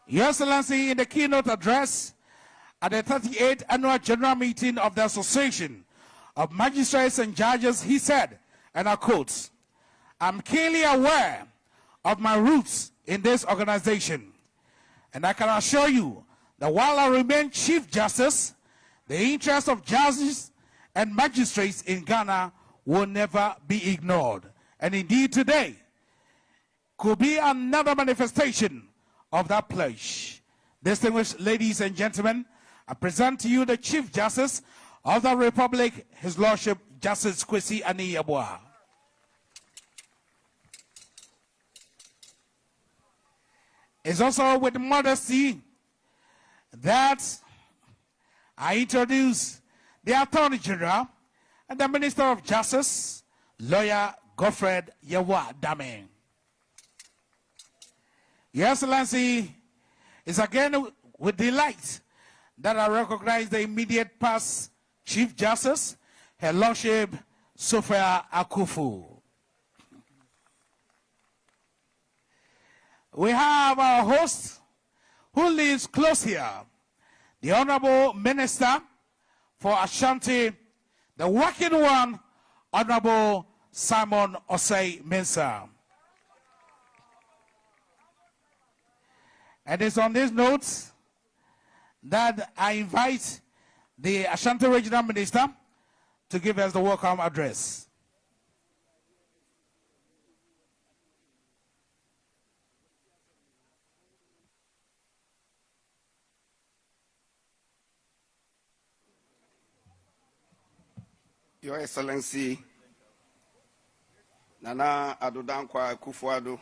Your Excellency, in the keynote address at the 38th Annual General Meeting of the Association of Magistrates and Judges, he said, and I quote, "I'm keenly aware of my roots in this organization, and I can assure you that while I remain Chief Justice, the interests of judges and magistrates in Ghana will never be ignored." And indeed today could be another manifestation of that pledge. Distinguished ladies and gentlemen, I present to you the Chief Justice of the Republic, His Lordship Justice Kwesi Nhyiaeso. It's also with modesty that I introduce the Attorney General and the Minister of Justice, Lawyer Godfred Yawa Dame. Your Excellency, it's again with delight that I recognize the immediate past Chief Justice, Her Lordship Sophia Akufo. We have our host who lives close here, the Honorable Minister for Ashanti, the working one, Honorable Simon Osei Mensah. And it's on these notes that I invite the Ashanti Regional Minister to give us the welcome address. Your Excellency, Nana Addo Dankwa Akufo-Addo,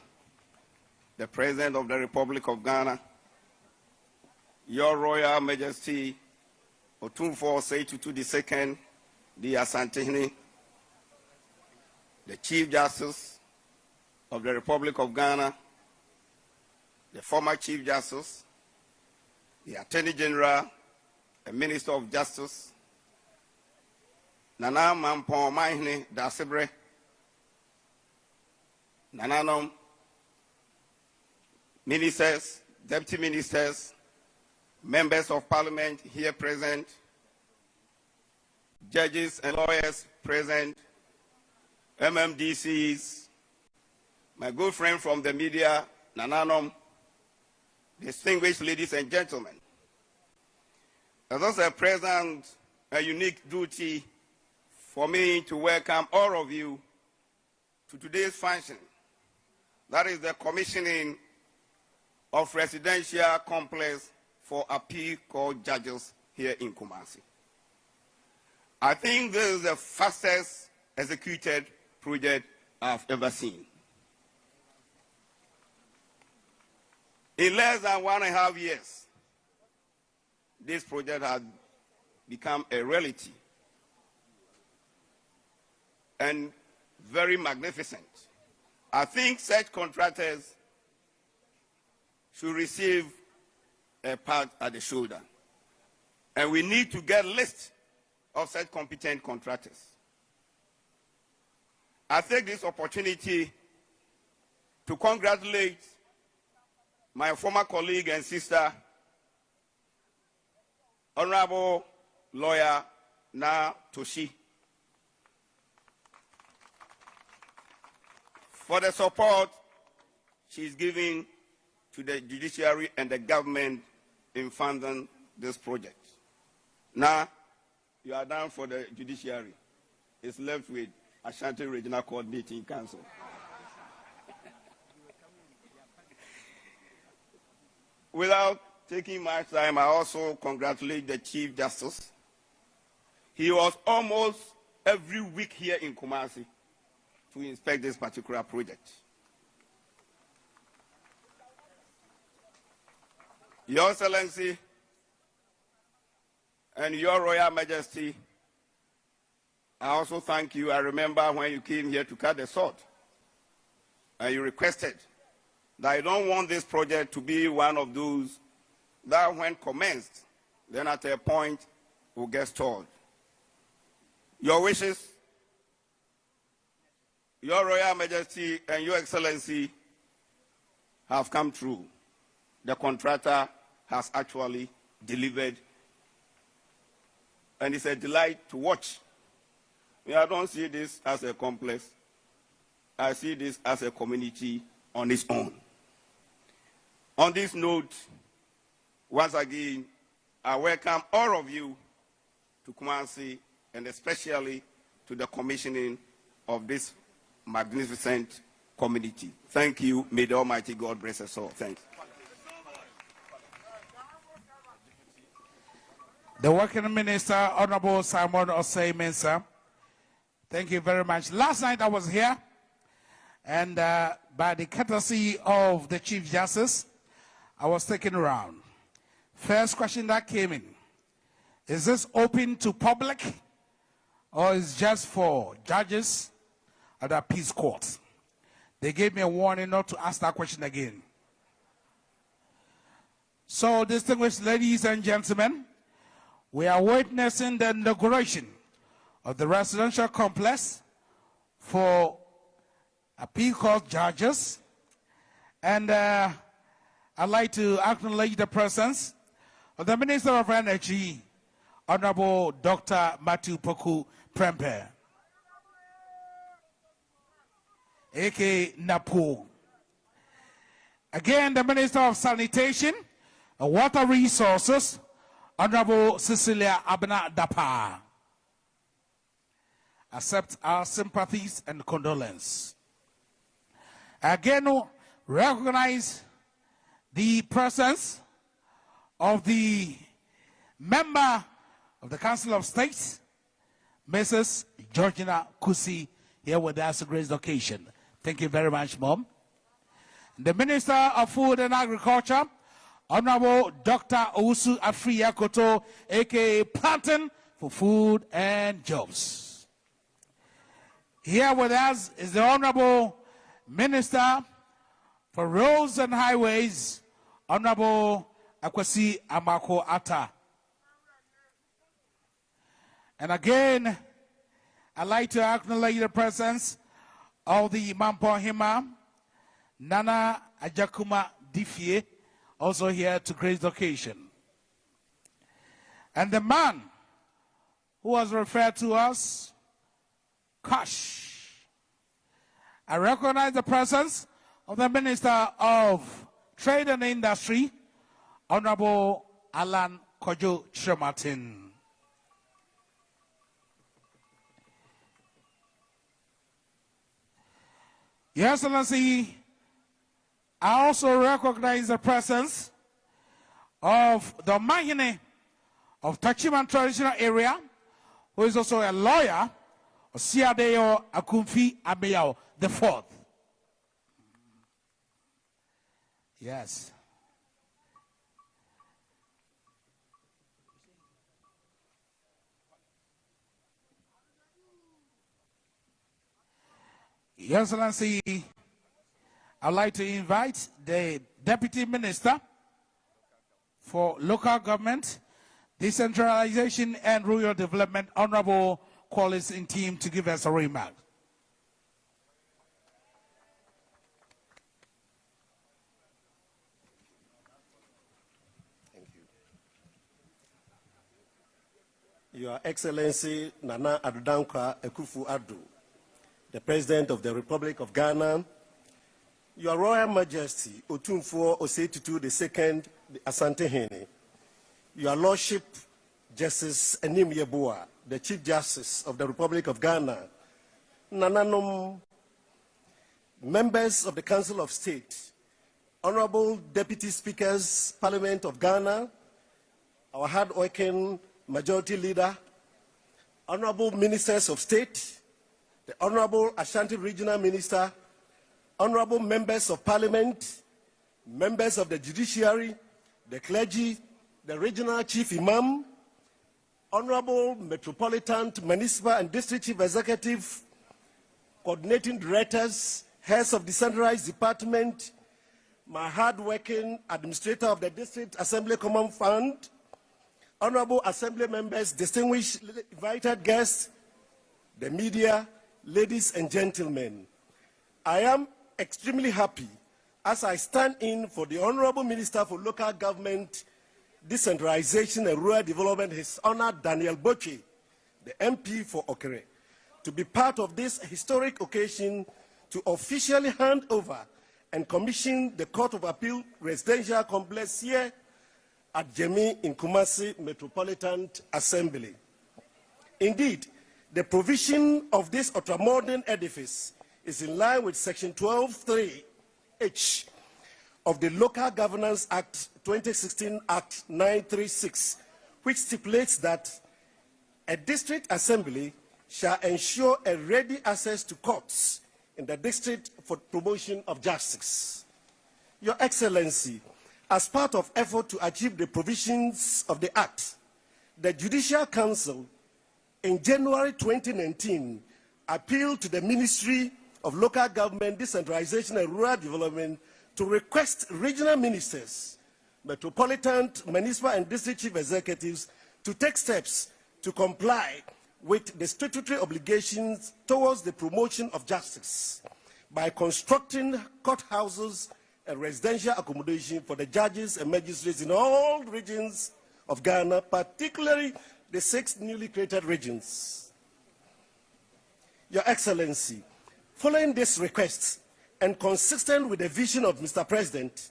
the President of the Republic of Ghana, Your Royal Majesty, Otumfuo Osei Tutu II, the Asantehene, the Chief Justice of the Republic of Ghana, the former Chief Justice, the Attorney General, the Minister of Justice, Nana Mampong Mahine Dasebre, Nananom, Ministers, Deputy Ministers, Members of Parliament here present, judges and lawyers present, MMDCs, my good friend from the media, Nananom, distinguished ladies and gentlemen. As also present, a unique duty for me to welcome all of you to today's function. That is the commissioning of residential complex for appeal court judges here in Kumasi. I think this is the fastest executed project I've ever seen. In less than 1.5 years, this project has become a reality and very magnificent. I think such contractors should receive a pat at the shoulder. And we need to get a list of such competent contractors. I take this opportunity to congratulate my former colleague and sister, Honorable Lawyer Na Toshi, for the support she's giving to the judiciary and the government in funding this project. Now, you are done for the judiciary. It's left with Ashanti Regional Coordinating Council. Without taking much time, I also congratulate the Chief Justice. He was almost every week here in Kumasi to inspect this particular project. Your Excellency and Your Royal Majesty, I also thank you. I remember when you came here to cut the sword, and you requested that I don't want this project to be one of those that when commenced, then at a point will get stalled. Your wishes, Your Royal Majesty and Your Excellency have come true. the contractor has actually delivered. And it's a delight to watch. I don't see this as a complex. I see this as a community on its own. On this note, once again, I welcome all of you to Kumasi, and especially to the commissioning of this magnificent community. Thank you. May the Almighty God bless us all. Thanks. The Working Minister, Honorable Simon Osei Mensah. Thank you very much. Last night I was here, and by the courtesy of the Chief Justice, I was taken around. First question that came in, is this open to public, or is just for judges at the peace court? They gave me a warning not to ask that question again. So, distinguished ladies and gentlemen, we are witnessing the inauguration of the residential complex for appeal court judges. And I'd like to acknowledge the presence of the Minister of Energy, Honorable Dr. Matthew Poku Prempeh, a.k.a. Napo. Again, the Minister of Sanitation and Water Resources, Honorable Cecilia Abena Dapa. Accept our sympathies and condolence. Again, recognize the presence of the member of the Council of State, Mrs. Georgina Kusi, here with us on this occasion. Thank you very much, Mom. The Minister of Food and Agriculture, Honorable Dr. Owusu Afriya Koto, a.k.a. Planting for Food and Jobs. Here with us is the Honorable Minister for Roads and Highways, Honorable Akwasi Amako-Atta. And again, I'd like to acknowledge the presence of the Mampo Hima, Nana Ajakuma Difie, also here to grace the occasion. And the man who was referred to as Kash. I recognize the presence of the Minister of Trade and Industry, Honorable Alan Kojo Chirmartin. Your Excellency, I also recognize the presence of the Mahine of Tachiman Traditional Area, who is also a lawyer, Osiadeyo Akumfi-Addo the Fourth. Yes. Your Excellency, I'd like to invite the Deputy Minister for Local Government, Decentralization and Rural Development, Honorable Collins in team, to give us a remark. Thank you. Your Excellency Nana Addo Akufo-Addo, the President of the Republic of Ghana, Your Royal Majesty Otumfuo Osei Tutu II Asantehene, Your Lordship Justice Nhyiaeso, the Chief Justice of the Republic of Ghana, Nananom, members of the Council of State, Honorable Deputy Speakers, Parliament of Ghana, our hard-working Majority Leader, Honorable Ministers of State, the Honorable Ashanti Regional Minister, Honorable Members of Parliament, members of the Judiciary, the clergy, the Regional Chief Imam, Honorable Metropolitan, Municipal and District Chief Executive, Coordinating Directors, Heads of Decentralized Department, my hard-working Administrator of the District Assembly Common Fund, Honorable Assembly Members, distinguished invited guests, the media, ladies and gentlemen. I am extremely happy as I stand in for the Honorable Minister for Local Government, Decentralization and Rural Development, His Honor Daniel Boche, the MP for Okere, to be part of this historic occasion to officially hand over and commission the Court of Appeal Residential Complex here at Jemi in Kumasi Metropolitan Assembly. Indeed, the provision of this ultramodern edifice is in line with Section 12(3)(h) of the Local Governance Act 2016 Act 936, which stipulates that a district assembly shall ensure a ready access to courts in the district for promotion of justice. Your Excellency, as part of effort to achieve the provisions of the Act, the Judicial Council in January 2019 appealed to the Ministry of Local Government, Decentralization and Rural Development to request regional ministers, metropolitan, municipal and district chief executives to take steps to comply with the statutory obligations towards the promotion of justice by constructing courthouses and residential accommodation for the judges and magistrates in all regions of Ghana, particularly the 6 newly created regions. Your Excellency, following this request and consistent with the vision of Mr. President,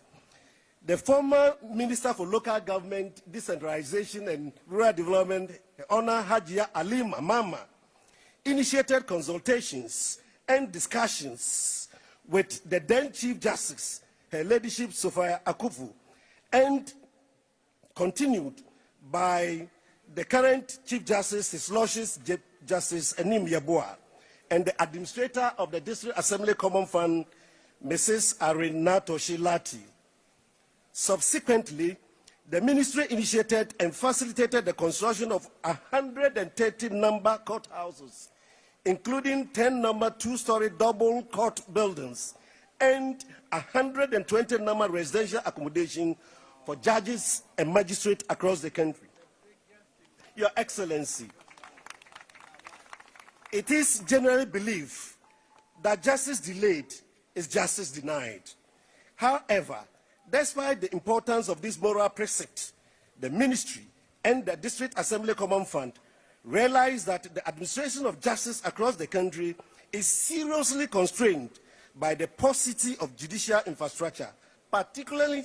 the former Minister for Local Government, Decentralization and Rural Development, Honor Nhyiaeso Mama, initiated consultations and discussions with the then Chief Justice, Her Ladyship Sophia Akufo, and continued by the current Chief Justice, His Lordship Justice Nhyiaeso, and the Administrator of the District Assembly Common Fund, Mrs. Arinato Shilati. Subsequently, the ministry initiated and facilitated the construction of 130 number courthouses, including 10 number 2-story double court buildings and 120 number residential accommodation for judges and magistrates across the country. Your Excellency, it is generally believed that justice delayed is justice denied. However, despite the importance of this moral precept, the ministry and the District Assembly Common Fund realize that the administration of justice across the country is seriously constrained by the paucity of judicial infrastructure, particularly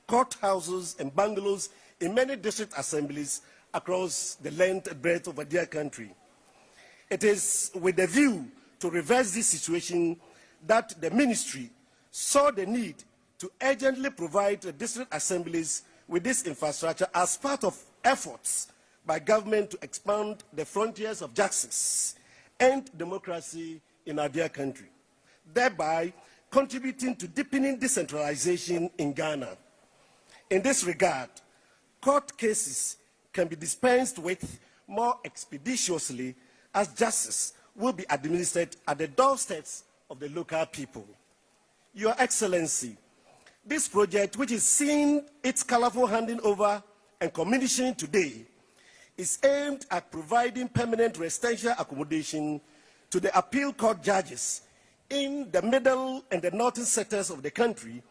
courthouses and bungalows in many district assemblies across the length and breadth of our dear country. It is with a view to reverse this situation that the ministry saw the need to urgently provide the district assemblies with this infrastructure as part of efforts by government to expand the frontiers of justice and democracy in our dear country, thereby contributing to deepening decentralization in Ghana. In this regard, court cases can be dispensed with more expeditiously as justice will be administered at the doorsteps of the local people. Your Excellency, this project, which is seeing its colorful handing over and commissioning today, is aimed at providing permanent residential accommodation to the appeal court judges in the middle and the northern sectors of the country,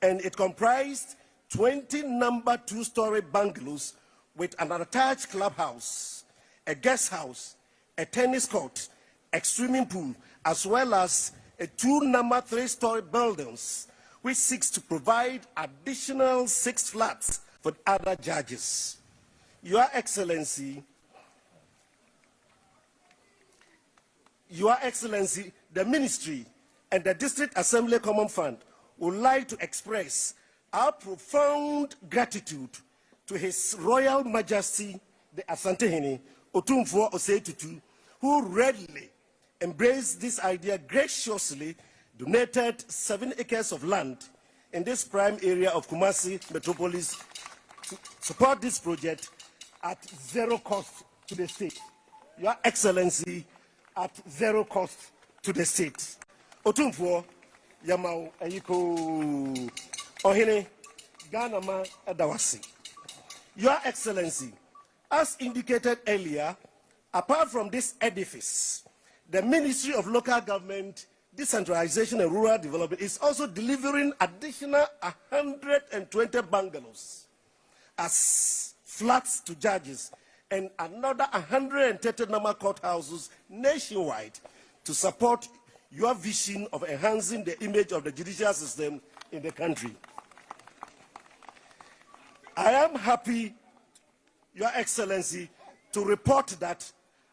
and it comprised 20 number 2-story bungalows with an attached clubhouse, a guest house, a tennis court, a swimming pool, as well as 2 number 3-story buildings, which seeks to provide additional 6 flats for other judges. Your Excellency, the Ministry and the District Assembly Common Fund would like to express our profound gratitude to His Royal Majesty, the Asantehene, Otumfuo Osei-Tutu, who readily embraced this idea, graciously donated 7 acres of land in this prime area of Kumasi Metropolis to support this project at 0 cost to the state. Your Excellency, at 0 cost to the state. Otumfuo, Yamau, Ayiko, Ohene, Ghana ma Edawasi. Your Excellency, as indicated earlier, apart from this edifice, the Ministry of Local Government, Decentralization and Rural Development is also delivering additional 120 bungalows as flats to judges and another 130 normal courthouses nationwide to support your vision of enhancing the image of the judicial system in the country. I am happy, Your Excellency, to report that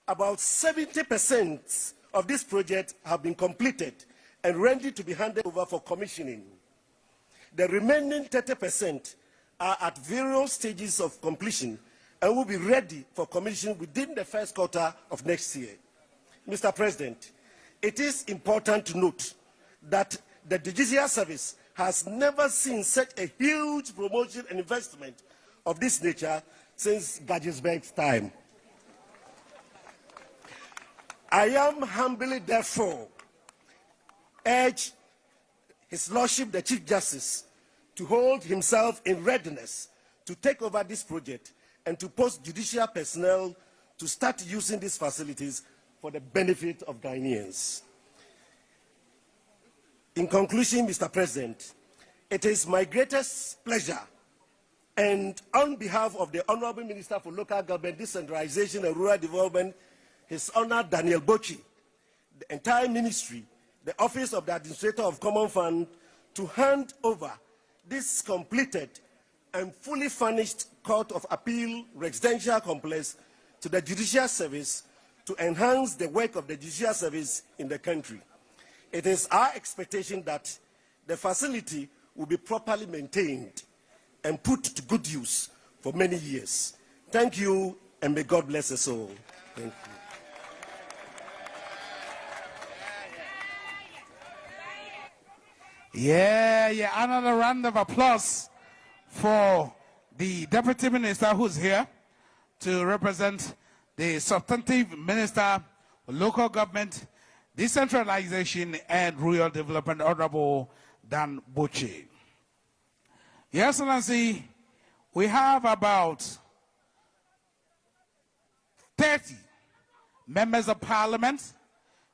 about 70% of this project have been completed and ready to be handed over for commissioning. The remaining 30% are at various stages of completion and will be ready for commission within the first quarter of next year. Mr. President, it is important to note that the judicial service has never seen such a huge promotion and investment of this nature since Gajisberg's time. I am humbly, therefore, urge His Lordship, the Chief Justice, to hold himself in readiness to take over this project and to post judicial personnel to start using these facilities for the benefit of Ghanaians. In conclusion, Mr. President, it is my greatest pleasure, and on behalf of the Honorable Minister for Local Government, Decentralization and Rural Development, His Honor Daniel Bochi, the entire ministry, the Office of the Administrator of Common Fund, to hand over this completed and fully furnished Court of Appeal residential complex to the Judicial Service to enhance the work of the Judicial Service in the country. It is our expectation that the facility will be properly maintained and put to good use for many years. Thank you, and may God bless us all. Thank you. Yeah, another round of applause for the Deputy Minister who's here to represent the substantive Minister for Local Government, Decentralization and Rural Development, Honorable Dan Bochi. Your Excellency, we have about 30 members of Parliament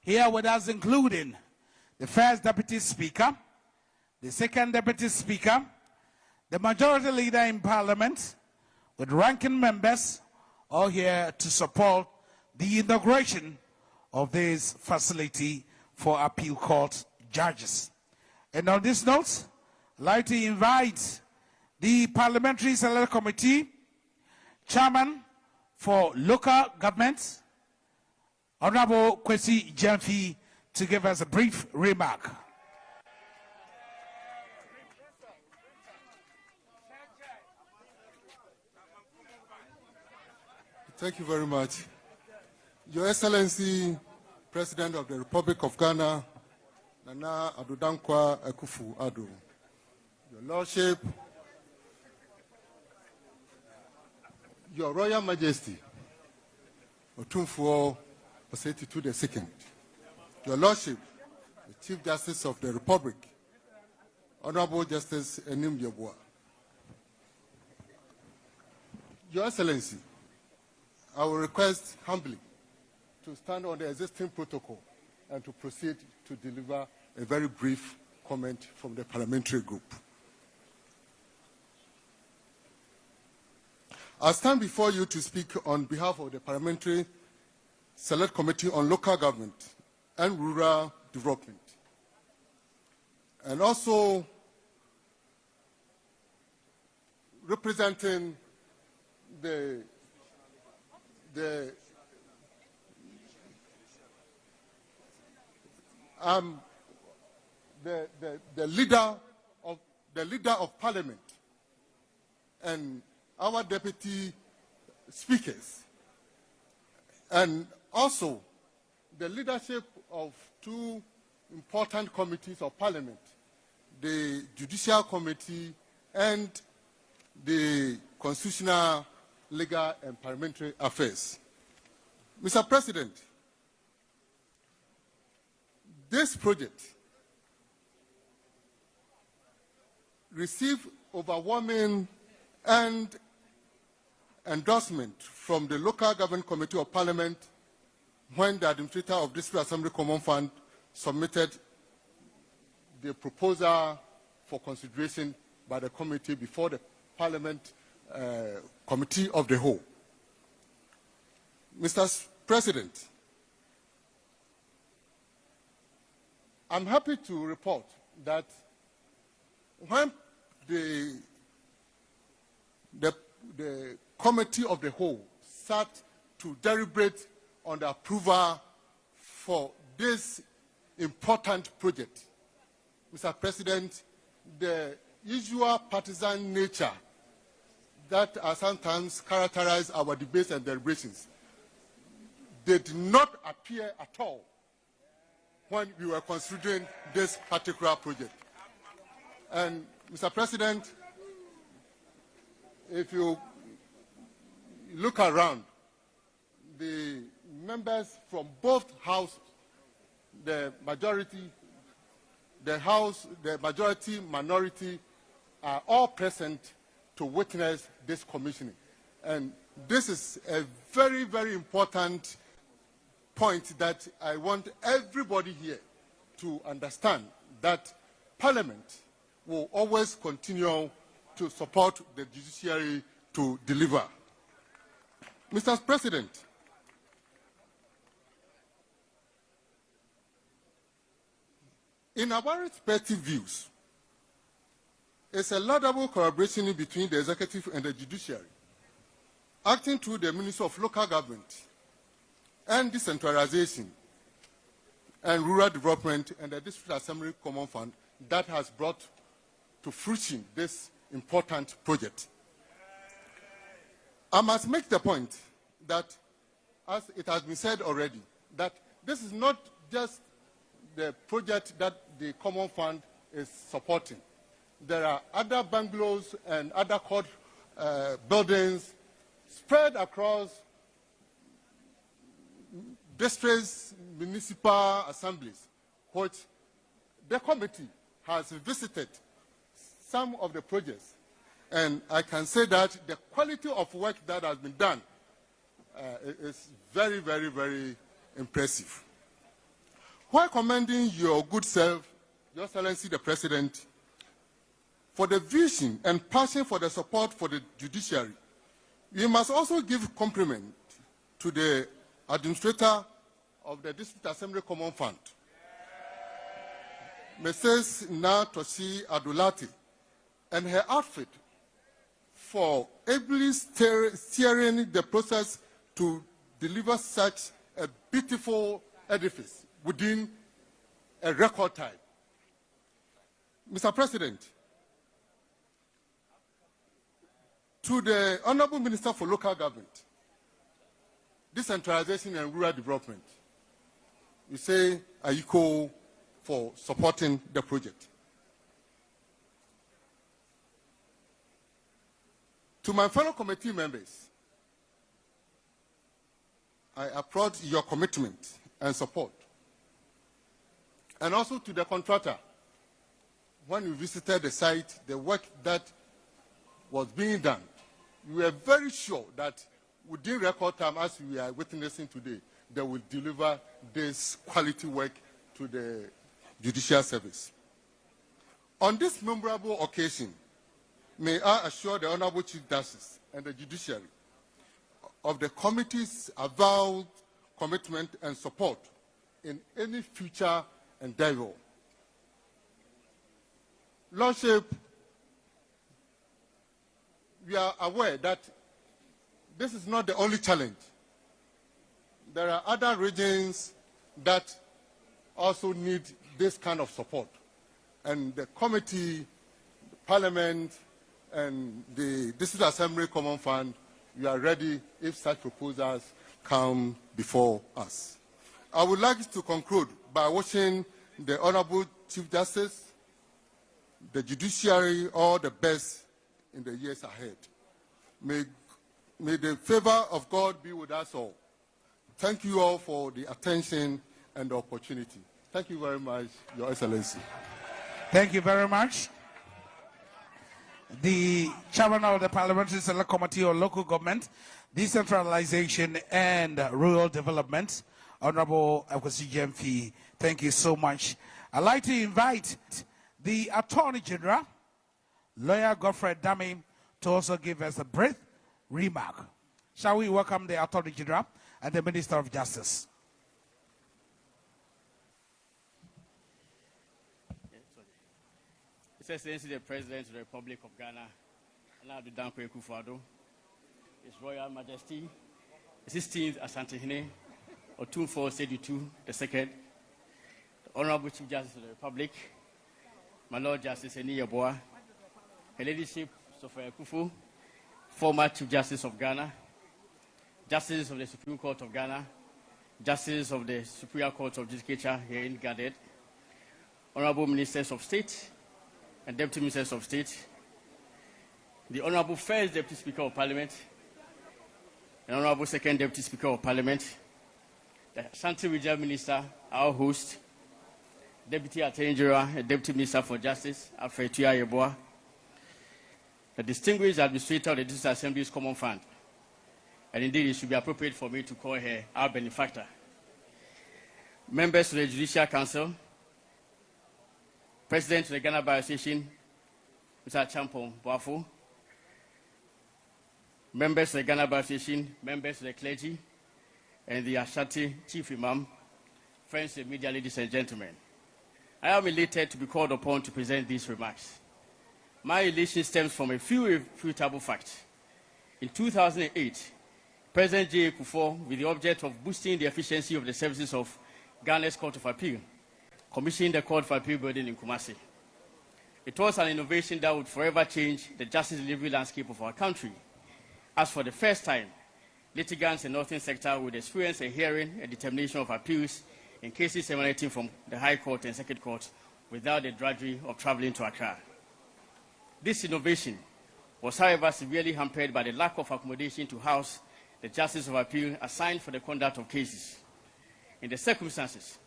here with us, including the First Deputy Speaker, the Second Deputy Speaker, the Majority Leader in Parliament, with ranking members, all here to support the inauguration of this facility for appeal court judges. And on this note, I'd like to invite the Parliamentary Select Committee Chairman for Local Government, Honorable Kwesi Jamfi, to give us a brief remark. Thank you very much. Your Excellency, President of the Republic of Ghana, Nana Addo Akufo-Addo, Your Lordship, Your Royal Majesty, Otumfuo Osei-Tutu II, Your Lordship, the Chief Justice of the Republic, Honorable Justice Nhyiaeso, Your Excellency, I will request humbly to stand on the existing protocol and to proceed to deliver a very brief comment from the parliamentary group. I stand before you to speak on behalf of the Parliamentary Select Committee on Local Government and Rural Development, and also representing the leader of Parliament and our deputy speakers, and also the leadership of two important committees of Parliament, the Judicial Committee and the Constitutional, Legal and Parliamentary Affairs. Mr. President, this project received overwhelming and endorsement from the Local Government Committee of Parliament when the Administrator of District Assembly Common Fund submitted the proposal for consideration by the committee before the Parliament Committee of the Whole. Mr. President, I'm happy to report that when the Committee of the Whole sat to deliberate on the approval for this important project, Mr. President, the usual partisan nature that sometimes characterize our debates and deliberations did not appear at all when we were considering this particular project. And Mr. President, if you look around, the members from both houses, the majority, the House, the majority, minority, are all present to witness this commissioning. And this is a very, very important point that I want everybody here to understand, that Parliament will always continue to support the judiciary to deliver. Mr. President, in our respective views, it's a laudable collaboration between the executive and the judiciary, acting through the Ministry of Local Government and Decentralization and Rural Development and the District Assembly Common Fund, that has brought to fruition this important project. I must make the point that, as it has been said already, that this is not just the project that the Common Fund is supporting. There are other bungalows and other court buildings spread across districts, municipal assemblies, which the committee has visited some of the projects. And I can say that the quality of work that has been done is very, very, very impressive. While commending your good self, Your Excellency the President, for the vision and passion for the support for the judiciary, we must also give compliment to the administrator of the District Assembly Common Fund, Mrs. Nhyiaeso, and her outfit for ably steering the process to deliver such a beautiful edifice within a record time. Mr. President, to the Honorable Minister for Local Government, Decentralization and Rural Development, we say Ayiko for supporting the project. To my fellow committee members, I applaud your commitment and support. And also to the contractor, when we visited the site, the work that was being done, we were very sure that within record time, as we are witnessing today, they will deliver this quality work to the judicial service. On this memorable occasion, may I assure the Honorable Chief Justice and the judiciary of the committee's avowed commitment and support in any future endeavor. Lordship, we are aware that this is not the only challenge. There are other regions that also need this kind of support. And the committee, the Parliament, and the District Assembly Common Fund, we are ready if such proposals come before us. I would like to conclude by wishing the Honorable Chief Justice, the judiciary, all the best in the years ahead. May the favor of God be with us all. Thank you all for the attention and the opportunity. Thank you very much, Your Excellency. Thank you very much. The Chairman of the Parliamentary Select Committee on Local Government, Decentralization and Rural Development, Honorable Akufo-Addo, thank you so much. I'd like to invite the Attorney General, Lawyer Godfrey Dame, to also give us a brief remark. Shall we welcome the Attorney General and the Minister of Justice? His Excellency the President of the Republic of Ghana, Akufo-Addo, His Royal Majesty, 16th Asante Otumfuo Sedutu II, the Honorable Chief Justice of the Republic, my Lord Justice Nhyiaeso, Her Ladyship Sophia Akufo, former Chief Justice of Ghana, Justices of the Supreme Court of Ghana, Justices of the Superior Court of Judicature here in Gadet, Honorable Ministers of State and Deputy Ministers of State, the Honorable First Deputy Speaker of Parliament, and Honorable Second Deputy Speaker of Parliament, the Ashanti Regional Minister, our host, Deputy Attorney General and Deputy Minister for Justice, Alfred Nhyiaeso, the distinguished Administrator of the District Assembly's Common Fund, and indeed it should be appropriate for me to call her our benefactor, members of the Judicial Council, President of the Ghana Bar Association, Mr. Champon Boafo, members of the Ghana Bar Association, members of the clergy, and the Ashanti Chief Imam, friends and media, ladies and gentlemen. I am elated to be called upon to present these remarks. My elation stems from a few irrefutable facts. In 2008, President Nhyiaeso Akufo, with the object of boosting the efficiency of the services of Ghana's Court of Appeal, commissioned the Court of Appeal building in Kumasi. It was an innovation that would forever change the justice delivery landscape of our country, as for the first time, litigants in the Northern Sector would experience a hearing and determination of appeals in cases emanating from the High Court and Circuit Court without the drudgery of traveling to Accra. This innovation was, however, severely hampered by the lack of accommodation to house the Justice of Appeal assigned for the conduct of cases. In the circumstances,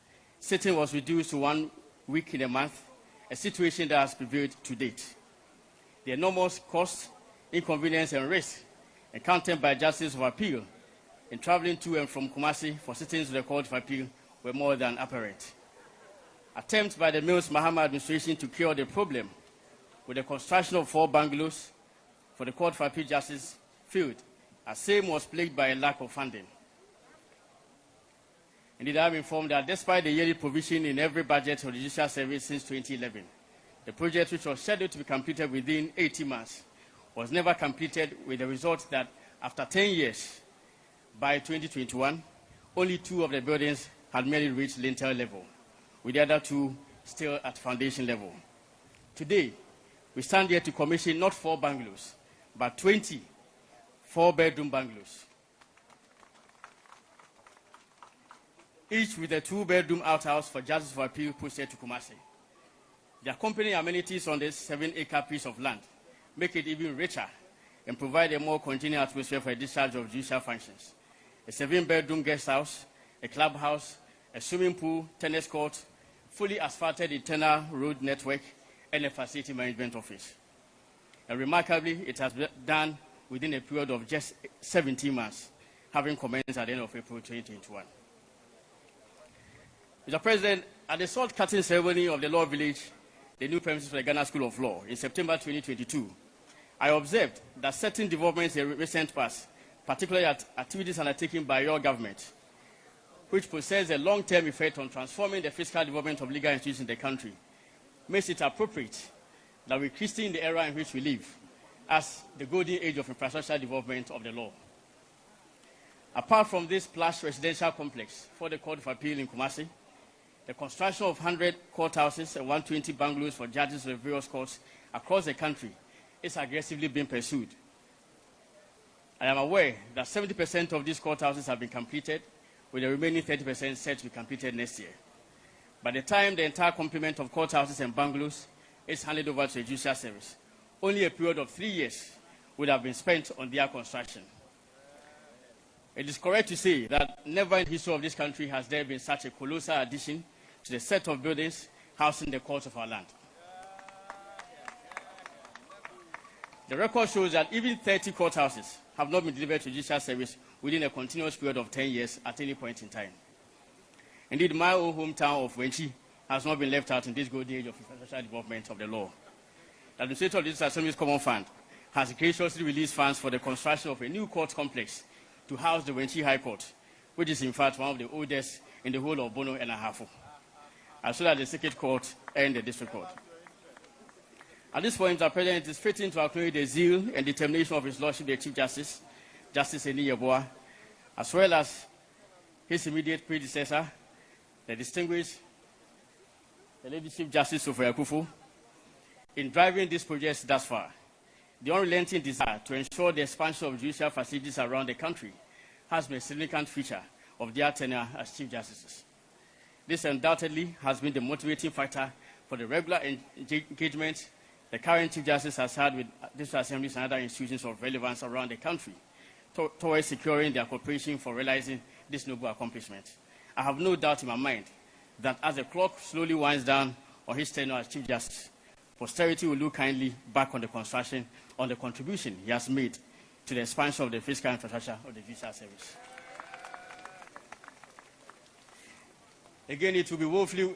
sitting was reduced to 1 week in a month, a situation that has prevailed to date. The enormous cost, inconvenience, and risk encountered by Justice of Appeal in traveling to and from Kumasi for sittings of the Court of Appeal were more than apparent. Attempts by the Mills Mahama administration to cure the problem with the construction of 4 bungalows for the Court of Appeal Justice failed, as same was plagued by a lack of funding. Indeed, I am informed that despite the yearly provision in every budget of the Judicial Service since 2011, the project, which was scheduled to be completed within 18 months, was never completed, with the result that after 10 years, by 2021, only 2 of the buildings had merely reached lintel level, with the other 2 still at foundation level. Today, we stand here to commission not 4 bungalows, but 20 4-bedroom bungalows, each with a 2-bedroom outhouse for Justice of Appeal posted to Kumasi. The accompanying amenities on this 7-acre piece of land make it even richer and provide a more congenial atmosphere for a discharge of judicial functions. A 7-bedroom guest house, a clubhouse, a swimming pool, tennis court, fully asphalted internal road network, and a facility management office. And remarkably, it has been done within a period of just 17 months, having commenced at the end of April 2021. Mr. President, at the salt cutting ceremony of the Law Village, the new premises for the Ghana School of Law, in September 2022, I observed that certain developments in recent past, particularly at activities undertaken by your government, which possess a long-term effect on transforming the fiscal development of legal institutions in the country, makes it appropriate that we christen the era in which we live as the golden age of infrastructure development of the law. Apart from this plush residential complex for the Court of Appeal in Kumasi, the construction of 100 courthouses and 120 bungalows for judges of the various courts across the country is aggressively being pursued. I am aware that 70% of these courthouses have been completed, with the remaining 30% set to be completed next year. By the time the entire complement of courthouses and bungalows is handed over to the Judicial Service, only a period of 3 years would have been spent on their construction. It is correct to say that never in the history of this country has there been such a colossal addition to the set of buildings housing the courts of our land. The record shows that even 30 courthouses have not been delivered to Judicial Service within a continuous period of 10 years at any point in time. Indeed, my own hometown of Wenchi has not been left out in this golden age of infrastructural development of the law. The administrator of this Assembly's Common Fund has graciously released funds for the construction of a new court complex to house the Wenchi High Court, which is in fact one of the oldest in the whole of Bono and Ahafo, as well as the Circuit Court and the District Court. At this point, Mr. President, it is fitting to acknowledge the zeal and determination of His Lordship, the Chief Justice, Justice Nhyiaeso, as well as his immediate predecessor, the distinguished the Lady Chief Justice Akufo-Addo, in driving this project thus far. The unrelenting desire to ensure the expansion of judicial facilities around the country has been a significant feature of their tenure as Chief Justices. This undoubtedly has been the motivating factor for the regular engagement the current Chief Justice has had with this Assembly and other institutions of relevance around the country towards securing their cooperation for realizing this noble accomplishment. I have no doubt in my mind that as the clock slowly winds down on his tenure as Chief Justice, posterity will look kindly back on the construction, on the contribution he has made to the expansion of the fiscal infrastructure of the judicial service. Again, it will be woefully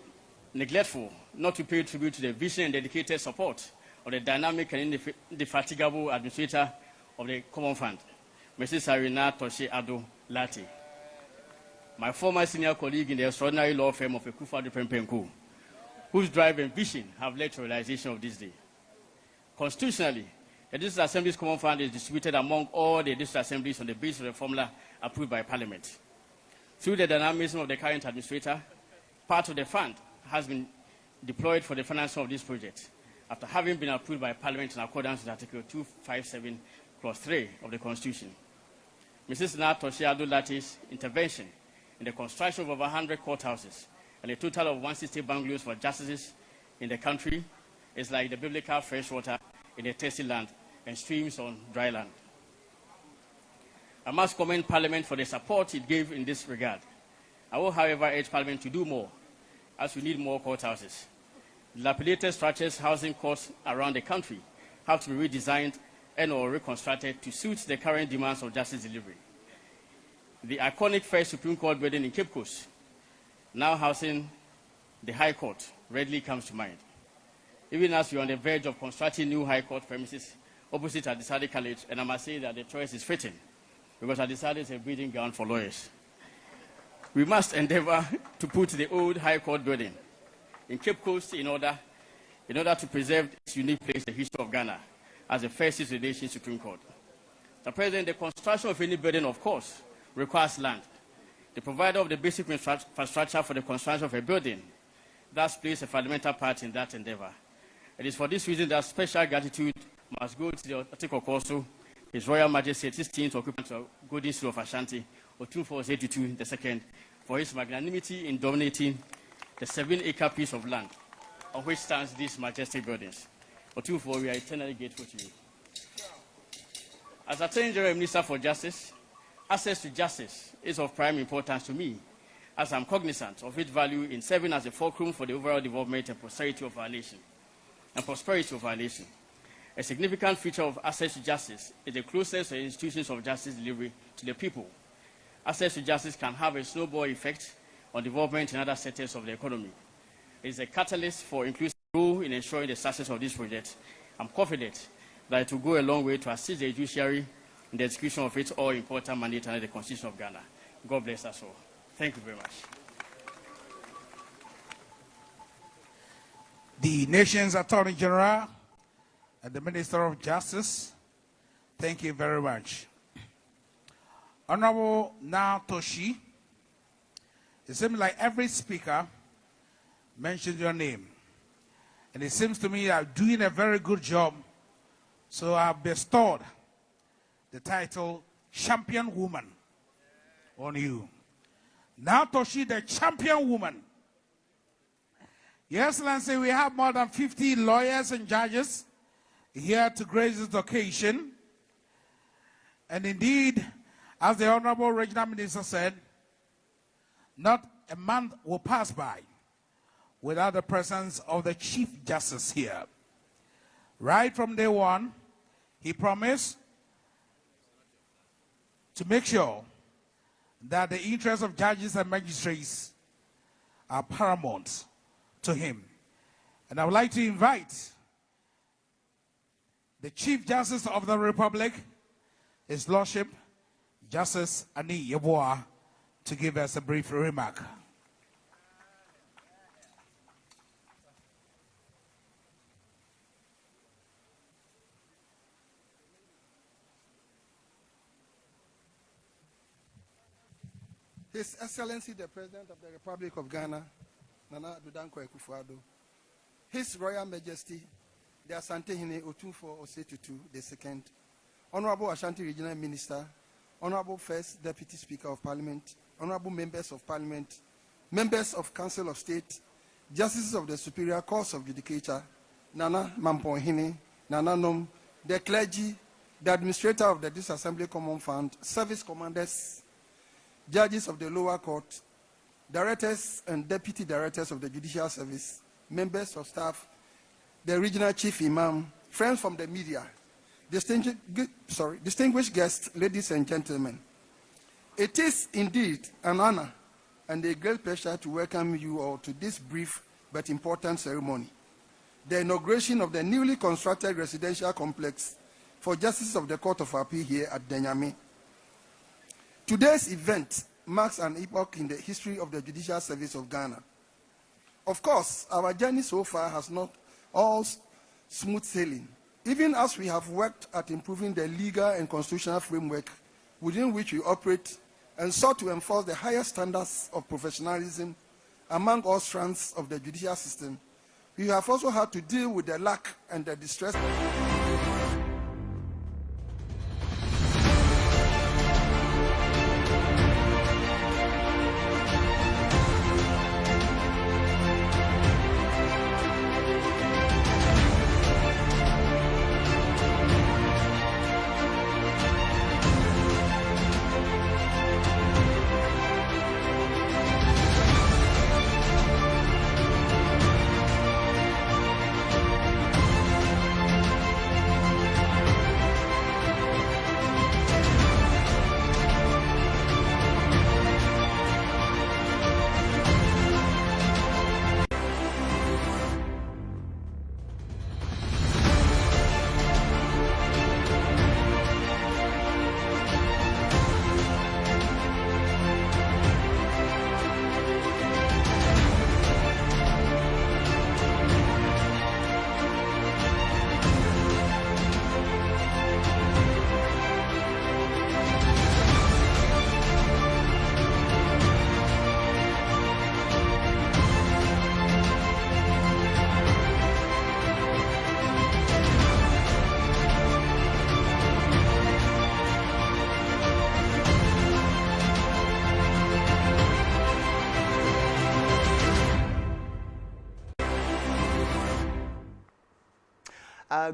neglectful not to pay tribute to the vision and dedicated support of the dynamic and indefatigable administrator of the Common Fund, Mrs. Nhyiaeso Latte, my former senior colleague in the extraordinary law firm of Akufo-Addo, whose drive and vision have led to realization of this day. Constitutionally, the District Assembly's Common Fund is distributed among all the District Assemblies on the basis of the formula approved by Parliament. Through the dynamism of the current administrator, part of the fund has been deployed for the financing of this project after having been approved by Parliament in accordance with Article 257, Clause 3 of the Constitution. Mrs. Nhyiaeso Latte's intervention in the construction of over 100 courthouses and a total of 160 bungalows for justices in the country is like the biblical fresh water in a thirsty land and streams on dry land. I must commend Parliament for the support it gave in this regard. I will, however, urge Parliament to do more, as we need more courthouses. Dilapidated structures housing courts around the country have to be redesigned and or reconstructed to suit the current demands of justice delivery. The iconic first Supreme Court building in Cape Coast, now housing the High Court, readily comes to mind. Even as we are on the verge of constructing new High Court premises opposite Adisade College, and I must say that the choice is fitting, because Adisade is a breeding ground for lawyers. We must endeavor to put the old High Court building in Cape Coast in order to preserve its unique place in the history of Ghana as the first Nation Supreme Court. Mr. President, the construction of any building, of course, requires land. The provider of the basic infrastructure for the construction of a building thus plays a fundamental part in that endeavor. It is for this reason that special gratitude must go to the Otikokoso, His Royal Majesty, 16th occupant of Golden Seal of Ashanti, Otumfuo 82 II, for his magnanimity in dominating the 7-acre piece of land on which stands these majestic buildings. Otumfuo, we are eternally grateful to you. As Attorney General Minister for Justice, access to justice is of prime importance to me, as I'm cognizant of its value in serving as a fulcrum for the overall development and prosperity of our nation. A significant feature of access to justice is the closeness of institutions of justice delivery to the people. Access to justice can have a snowball effect on development in other sectors of the economy. It is a catalyst for inclusive role in ensuring the success of this project. I'm confident that it will go a long way to assist the judiciary in the execution of its all-important mandate under the Constitution of Ghana. God bless us all. Thank you very much. The nation's Attorney General and the Minister of Justice, thank you very much. Honorable Toshi, it seems like every speaker mentioned your name. And it seems to me you are doing a very good job. So I have bestowed the title Champion Woman on you. Toshi, the Champion Woman. Your Excellency, we have more than 50 lawyers and judges here to grace this occasion. And indeed, as the Honorable Regional Minister said, not a month will pass by without the presence of the Chief Justice here. Right from day one, he promised to make sure that the interests of judges and magistrates are paramount to him. And I would like to invite the Chief Justice of the Republic, His Lordship, Justice Nhyiaeso, to give us a brief remark. His Excellency, the President of the Republic of Ghana, Nana Addo Akufo-Addo, His Royal Majesty, the Asante Hene Otumfuo Osei-Tutu II, Honorable Ashanti Regional Minister, Honorable First Deputy Speaker of Parliament, Honorable Members of Parliament, Members of Council of State, Justices of the Superior Courts of Judicature, Nana Mampong Hene, Nana Nom, the clergy, the Administrator of the Disassembly Common Fund, Service Commanders, Judges of the lower court, directors and deputy directors of the judicial service, members of staff, the regional chief imam, friends from the media, distinguished guests, ladies and gentlemen. It is indeed an honor and a great pleasure to welcome you all to this brief but important ceremony, the inauguration of the newly constructed residential complex for Justices of the Court of Appeal here at Denyame. Today's event marks an epoch in the history of the judicial service of Ghana. Of course, our journey so far has not all smooth sailing, even as we have worked at improving the legal and constitutional framework within which we operate and sought to enforce the highest standards of professionalism among all strands of the judicial system. We have also had to deal with the lack and the distress.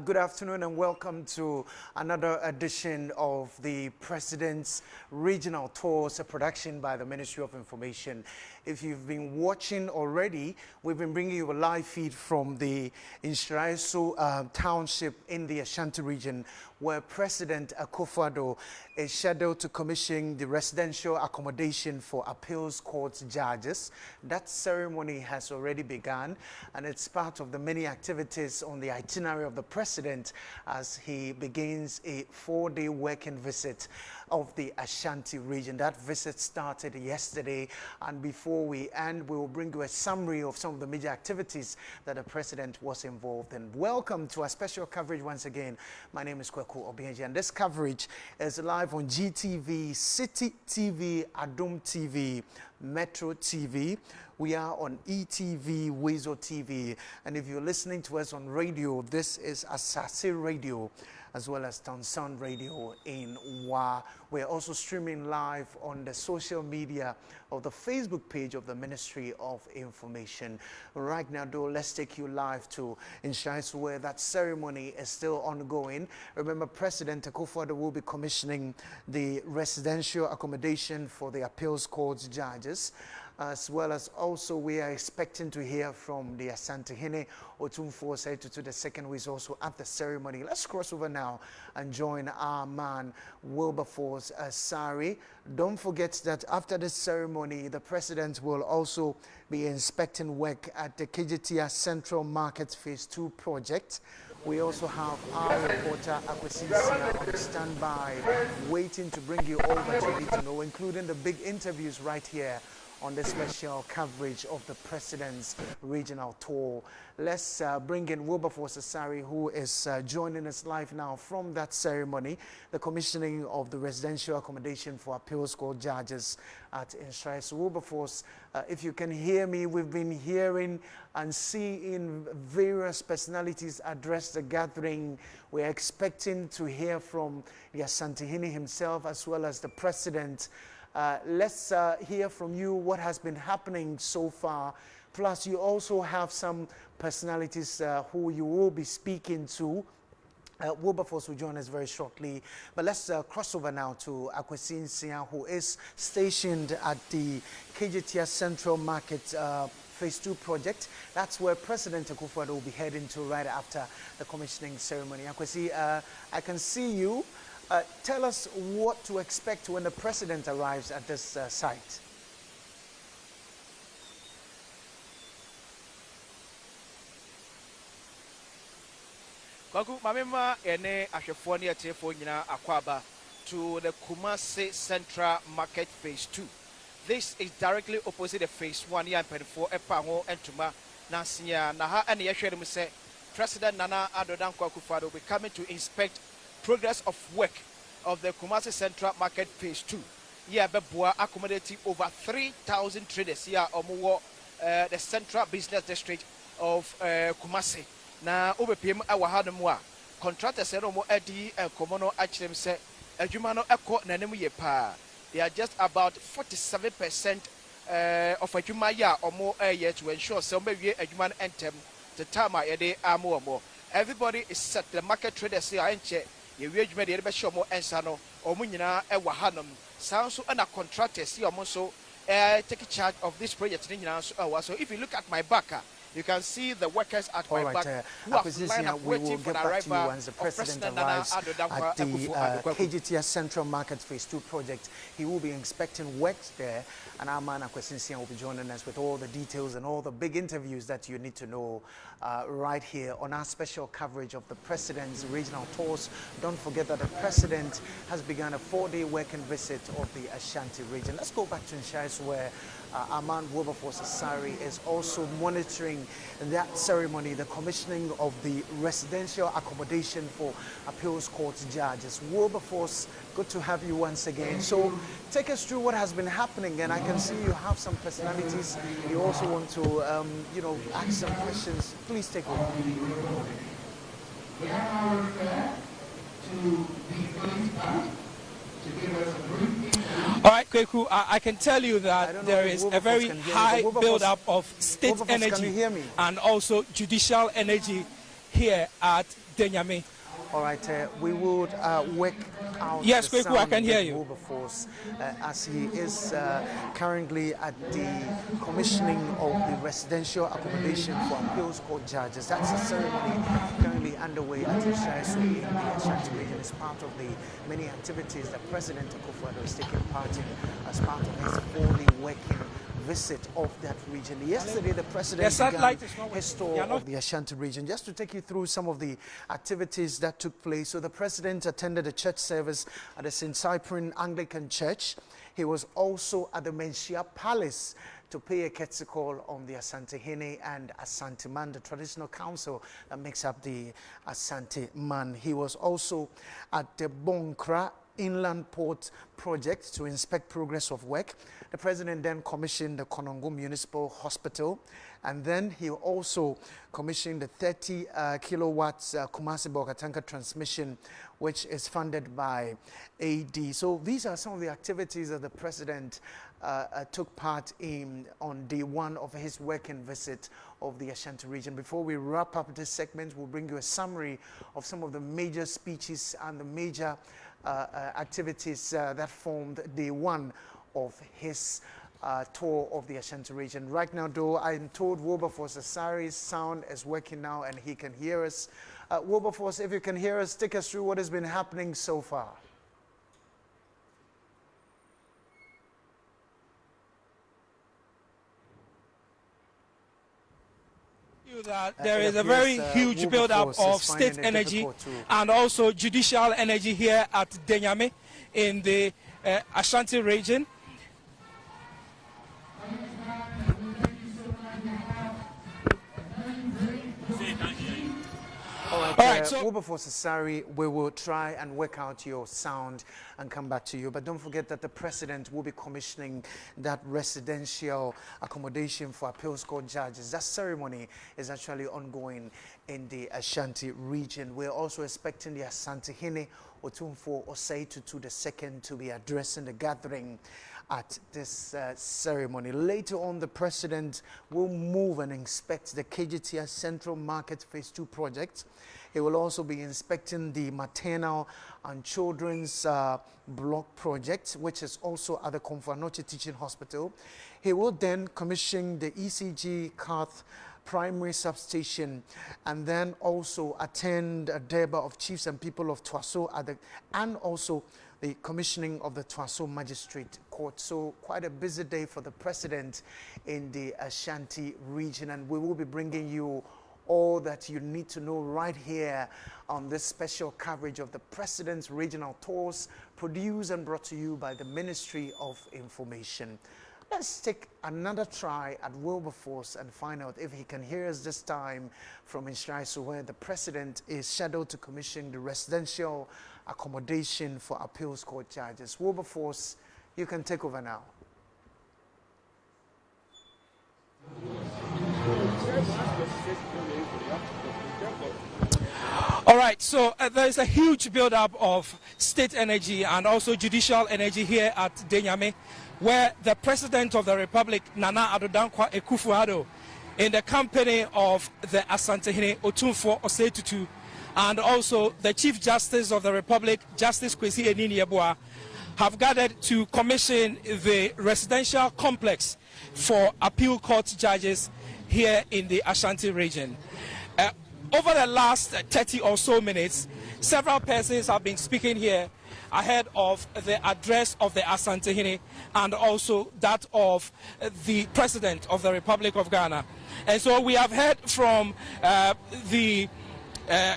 Good afternoon and welcome to another edition of the President's Regional Tours, a production by the Ministry of Information. If you've been watching already, we've been bringing you a live feed from the Nhyiaeso township in the Ashanti region, where President Akufo-Addo is scheduled to commission the residential accommodation for appeals court judges. That ceremony has already begun, and it's part of the many activities on the itinerary of the President as he begins a 4-day working visit of the Ashanti region. That visit started yesterday, and before we end, we will bring you a summary of some of the major activities that the President was involved in. Welcome to our special coverage once again. My name is Akufo-Addo, and this coverage is live on GTV, City TV, Adom TV, Metro TV. We are on ETV, Wezo TV, and if you're listening to us on radio, this is Asase Radio, as well as Tonson Radio in Wa. We're also streaming live on the social media of the Facebook page of the Ministry of Information. Right now, though, let's take you live to Nhyiaeso, where that ceremony is still ongoing. Remember, President Akufo-Addo will be commissioning the residential accommodation for the appeals court judges. as well as also we are expecting to hear from the Asantehene Otumfuo-Osei-Tutu II, who is also at the ceremony. Let's cross over now and join our man Wilberforce Asare. Don't forget that after this ceremony, the president will also be inspecting work at the Kejetia Central Market Phase 2 project. We also have our reporter Akufo-Addo on standby, waiting to bring you all that you need to know, including the big interviews right here on the special coverage of the President's regional tour. Let's bring in Wilberforce Asare, who is joining us live now from that ceremony, the commissioning of the residential accommodation for appeals court judges at Nhyiaeso. Wilberforce, if you can hear me, we've been hearing and seeing various personalities address the gathering. We're expecting to hear from the Asantehene himself as well as the President. Let's hear from you what has been happening so far. Plus, you also have some personalities who you will be speaking to. Wilberforce will join us very shortly. But let's cross over now to Akufo-Addo, who is stationed at the Kejetia Central Market Phase 2 project. That's where President Akufo-Addo will be heading to right after the commissioning ceremony. Akufo, I can see you. Tell us what to expect when the President arrives at this site. Kwaku mamema ene ahwefo ne atefo nyina akwaba to the Kumasi Central Market Phase 2. This is directly opposite the Phase 1 here in Penfo Epango Entuma Nansia Naha and Yeshwem say President Nana Addo Dankwa Akufo-Addo will be coming to inspect progress of work of the Kumasi Central Market Phase 2. Here Beboa accommodating over 3,000 traders here on the Central Business District of Kumasi. Na OBPM awahanumwa contractors said omo edi enkomono achirem se adwuma no ekọ nanem ye pa. They are just about 47% of adwuma ya omo ye to ensure say omo wie adwuma no entem the time a yede amo omo. Everybody is set. The market traders say enche ye wie adwuma de be hye omo ensa no omo nyina ewahanum. Sound so na contractors see omo so take charge of this project nyina so so if you look at my back you can see the workers at my back who have lined up waiting for the arrival once the President arrives at the Kejetia Central Market Phase 2 project. He will be inspecting work there, and our man Akufo-Addo will be joining us with all the details and all the big interviews that you need to know right here on our special coverage of the President's regional tours. Don't forget that the President has begun a 4-day working visit of the Ashanti region. Let's go back to Nhyiaeso, where our man Wilberforce Asare is also monitoring that ceremony, the commissioning of the residential accommodation for appeals court judges. Wilberforce, good to have you once again. So take us through what has been happening, and I can see you have some personalities. You also want to, ask some questions. Please take over. All right, Kweku, I can tell you that there is a very high build-up of state energy and also judicial energy here at Denyame. All right, we would work out. Yes, Kweku, I can hear you. Wilberforce, as he is currently at the commissioning of the residential accommodation for appeals court judges. That's a ceremony currently underway at Nhyiaeso in the Ashanti region. It's part of the many activities that President Akufo-Addo is taking part in as part of his 4-day working visit of that region. Yesterday, the President began his tour of the Ashanti region. Just to take you through some of the activities that took place. So the President attended a church service at the St. Cyprian Anglican Church. He was also at the Menchia Palace to pay a courtesy call on the Asantehene and Asante Man, the traditional council that makes up the Asante Man. He was also at the Bonkra Inland Port project to inspect progress of work. The President then commissioned the Konongo Municipal Hospital, and then he also commissioned the 30 kilowatts Kumasi-Bokatanka transmission, which is funded by AD. So these are some of the activities that the President took part in on day 1 of his working visit of the Ashanti region. Before we wrap up this segment, we'll bring you a summary of some of the major speeches and the major activities that formed day 1 of his tour of the Ashanti region. Right now, though, I'm told Wilberforce Asari's sound is working now and he can hear us. Wilberforce, if you can hear us, take us through what has been happening so far. That there is a very huge build-up of state energy and also judicial energy here at Nhyiaeso in the Ashanti region. All right, so Wilberforce Asari, we will try and work out your sound and come back to you. But don't forget that the president will be commissioning that residential accommodation for appeals court judges. That ceremony is actually ongoing in the Ashanti region. We're also expecting the Asantehene Otumfuo Osei Tutu II to be addressing the gathering at this ceremony. Later on, the president will move and inspect the KGTS Central Market Phase 2 project. He will also be inspecting the maternal and children's block project, which is also at the Komfo-Anokye Teaching Hospital. He will then commission the ECG Karth primary substation and then also attend a Deba of Chiefs and People of Twaso and also the commissioning of the Twaso Magistrate Court. So quite a busy day for the president in the Ashanti region, and we will be bringing you all that you need to know right here on this special coverage of the president's regional tours, produced and brought to you by the Ministry of Information. Let's take another try at Wilberforce and find out if he can hear us this time from Nhyiaeso, where the president is scheduled to commission the residential accommodation for appeals court judges. Wilberforce, you can take over now. All right, so there is a huge build-up of state energy and also judicial energy here at Nhyiaeso, where the President of the Republic, Nana Addo Dankwa Akufo-Addo, in the company of the Asantehene Otumfuo Osei Tutu, and also the Chief Justice of the Republic, Justice Kwesi Nhyiaeso, have gathered to commission the residential complex for appeal court judges here in the Ashanti region. Over the last 30 or so minutes, several persons have been speaking here ahead of the address of the Asantehene and also that of the President of the Republic of Ghana. And so we have heard from the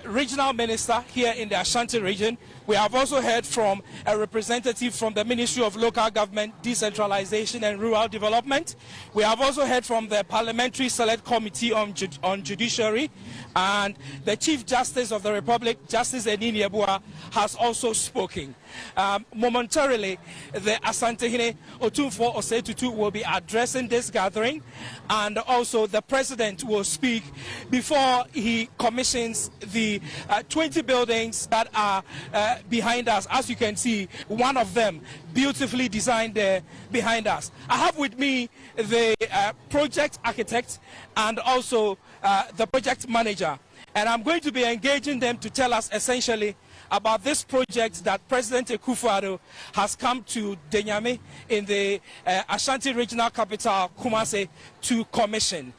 regional minister here in the Ashanti region. We have also heard from a representative from the Ministry of Local Government, Decentralization and Rural Development. We have also heard from the Parliamentary Select Committee on Judiciary, and the Chief Justice of the Republic, Justice Nhyiaeso, has also spoken. Momentarily, the Asantehene Otumfuo Osei Tutu will be addressing this gathering, and also the President will speak before he commissions the 20 buildings that are behind us. As you can see, one of them beautifully designed there behind us. I have with me the project architect and also the project manager, and I'm going to be engaging them to tell us essentially about this project that President Akufo-Addo has come to Nhyiaeso in the Ashanti regional capital, Kumasi, to commission.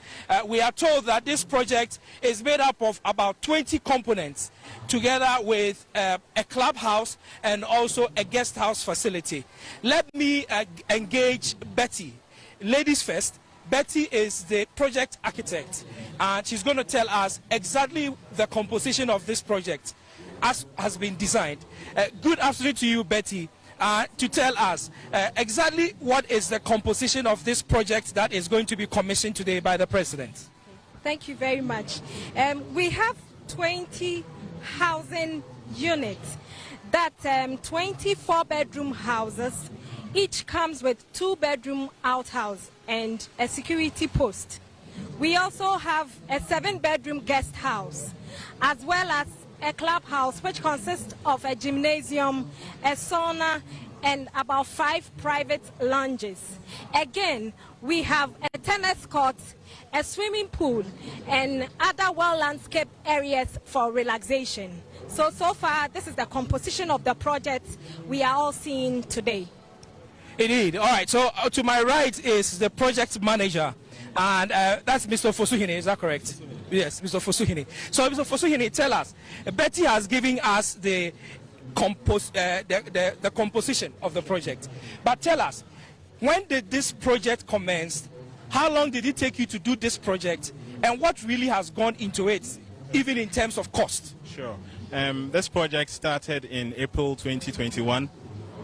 We are told that this project is made up of about 20 components, together with a clubhouse and also a guest house facility. Let me engage Betty. Ladies first. Betty is the project architect, and she's going to tell us exactly the composition of this project as has been designed. Good afternoon to you, Betty, to tell us exactly what is the composition of this project that is going to be commissioned today by the President. Thank you very much. We have 20 housing units, that 24-bedroom houses. Each comes with 2-bedroom outhouse and a security post. We also have a 7-bedroom guest house, as well as a clubhouse, which consists of a gymnasium, a sauna, and about 5 private lounges. Again, we have a tennis court, a swimming pool, and other well-landscaped areas for relaxation. So far, this is the composition of the project we are all seeing today. Indeed. All right. So to my right is the project manager, and that's Mr. Fosuhini. Is that correct? Yes, Mr. Fosuhini. So, Mr. Fosuhini, tell us. Betty has given us the composition of the project, but tell us, when did this project commence? How long did it take you to do this project, and what really has gone into it, even in terms of cost? Sure. This project started in April 2021.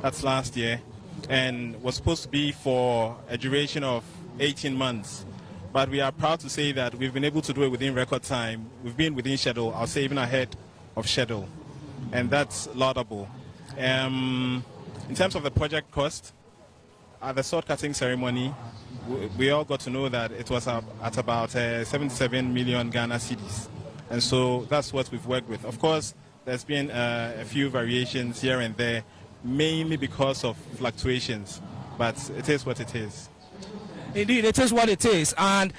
That's last year, and was supposed to be for a duration of 18 months. But we are proud to say that we've been able to do it within record time. We've been within schedule, I'll say even ahead of schedule, and that's laudable. In terms of the project cost, at the sword cutting ceremony, we all got to know that it was at about 77 million Ghana cedis. And so that's what we've worked with. Of course, there's been a few variations here and there, mainly because of fluctuations, but it is what it is. Indeed, it is what it is. And,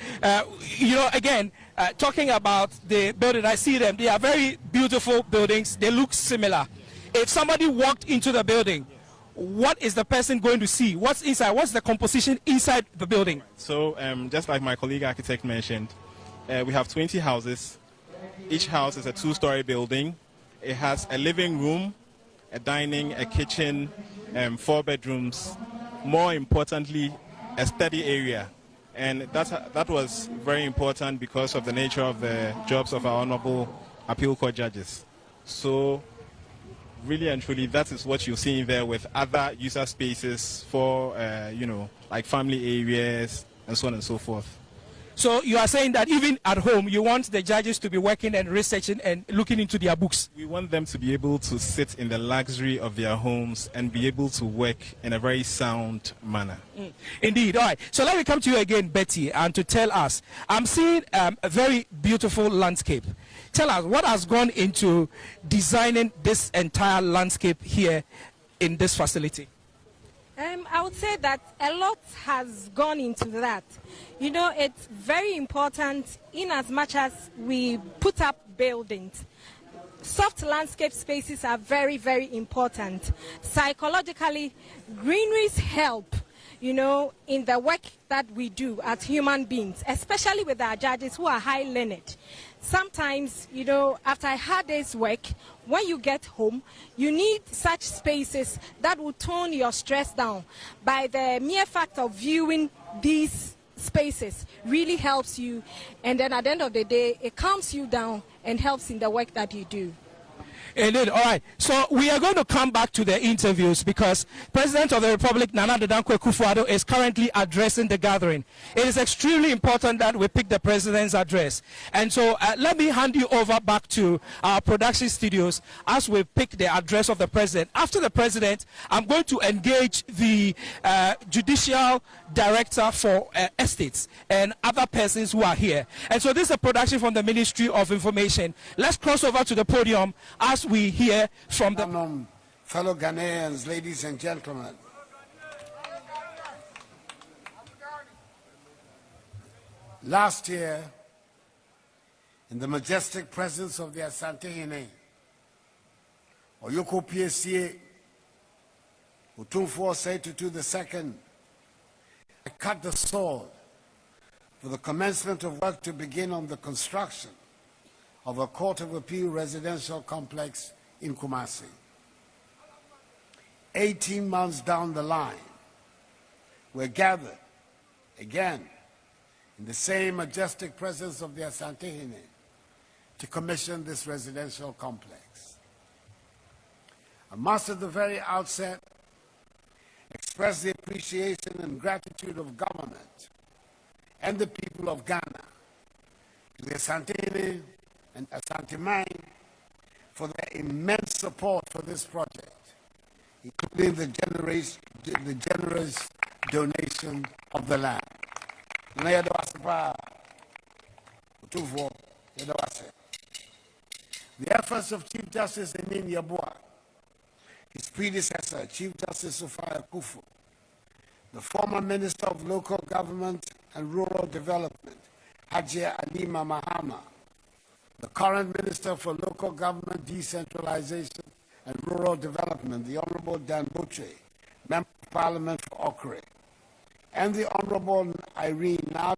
you know, again, talking about the building, I see them. They are very beautiful buildings. They look similar. If somebody walked into the building, what is the person going to see? What's inside? What's the composition inside the building? So, just like my colleague architect mentioned, we have 20 houses. Each house is a two-story building. It has a living room, a dining, a kitchen, 4 bedrooms. More importantly, a study area, and that was very important because of the nature of the jobs of our honorable appeal court judges. So really and truly, that is what you're seeing there, with other user spaces for you know, like family areas and so on and so forth. So you are saying that even at home, you want the judges to be working and researching and looking into their books? We want them to be able to sit in the luxury of their homes and be able to work in a very sound manner. Indeed. All right. So let me come to you again, Betty, and to tell us, I'm seeing a very beautiful landscape. Tell us, what has gone into designing this entire landscape here in this facility? I would say that a lot has gone into that. You know, it's very important in as much as we put up buildings. Soft landscape spaces are very, very important. Psychologically, greeneries help, you know, in the work that we do as human beings, especially with our judges who are high learned. Sometimes, you know, after a hard day's work, when you get home, you need such spaces that will tone your stress down. By the mere fact of viewing these spaces really helps you, and then at the end of the day, it calms you down and helps in the work that you do. Indeed. All right. So we are going to come back to the interviews because President of the Republic, Nana Akufo-Addo, is currently addressing the gathering. It is extremely important that we pick the President's address. And so let me hand you over back to our production studios as we pick the address of the President. After the President, I'm going to engage the Judicial Director for Estates and other persons who are here. And so this is a production from the Ministry of Information. Let's cross over to the podium as we hear from the fellow Ghanaians, ladies and gentlemen. Last year, in the majestic presence of the Asante Hene, Oyoko PSA, Otumfuo Osei-Tutu II, I cut the sword for the commencement of work to begin on the construction of a Court of Appeal residential complex in Kumasi. 18 months down the line, we're gathered again in the same majestic presence of the Asante Hene to commission this residential complex. I must at the very outset express the appreciation and gratitude of government and the people of Ghana to the Asante Hene and Asante Mine for their immense support for this project, including the generous donation of the land. The efforts of Chief Justice Nhyiaeso, his predecessor, Chief Justice Akufo-Addo, the former Minister of Local Government and Rural Development, Hajia Alima Mahama, the current Minister for Local Government Decentralization and Rural Development, the Honorable Dan Butche, Member of Parliament for Okre, and the Honorable Irene Nhyiaeso,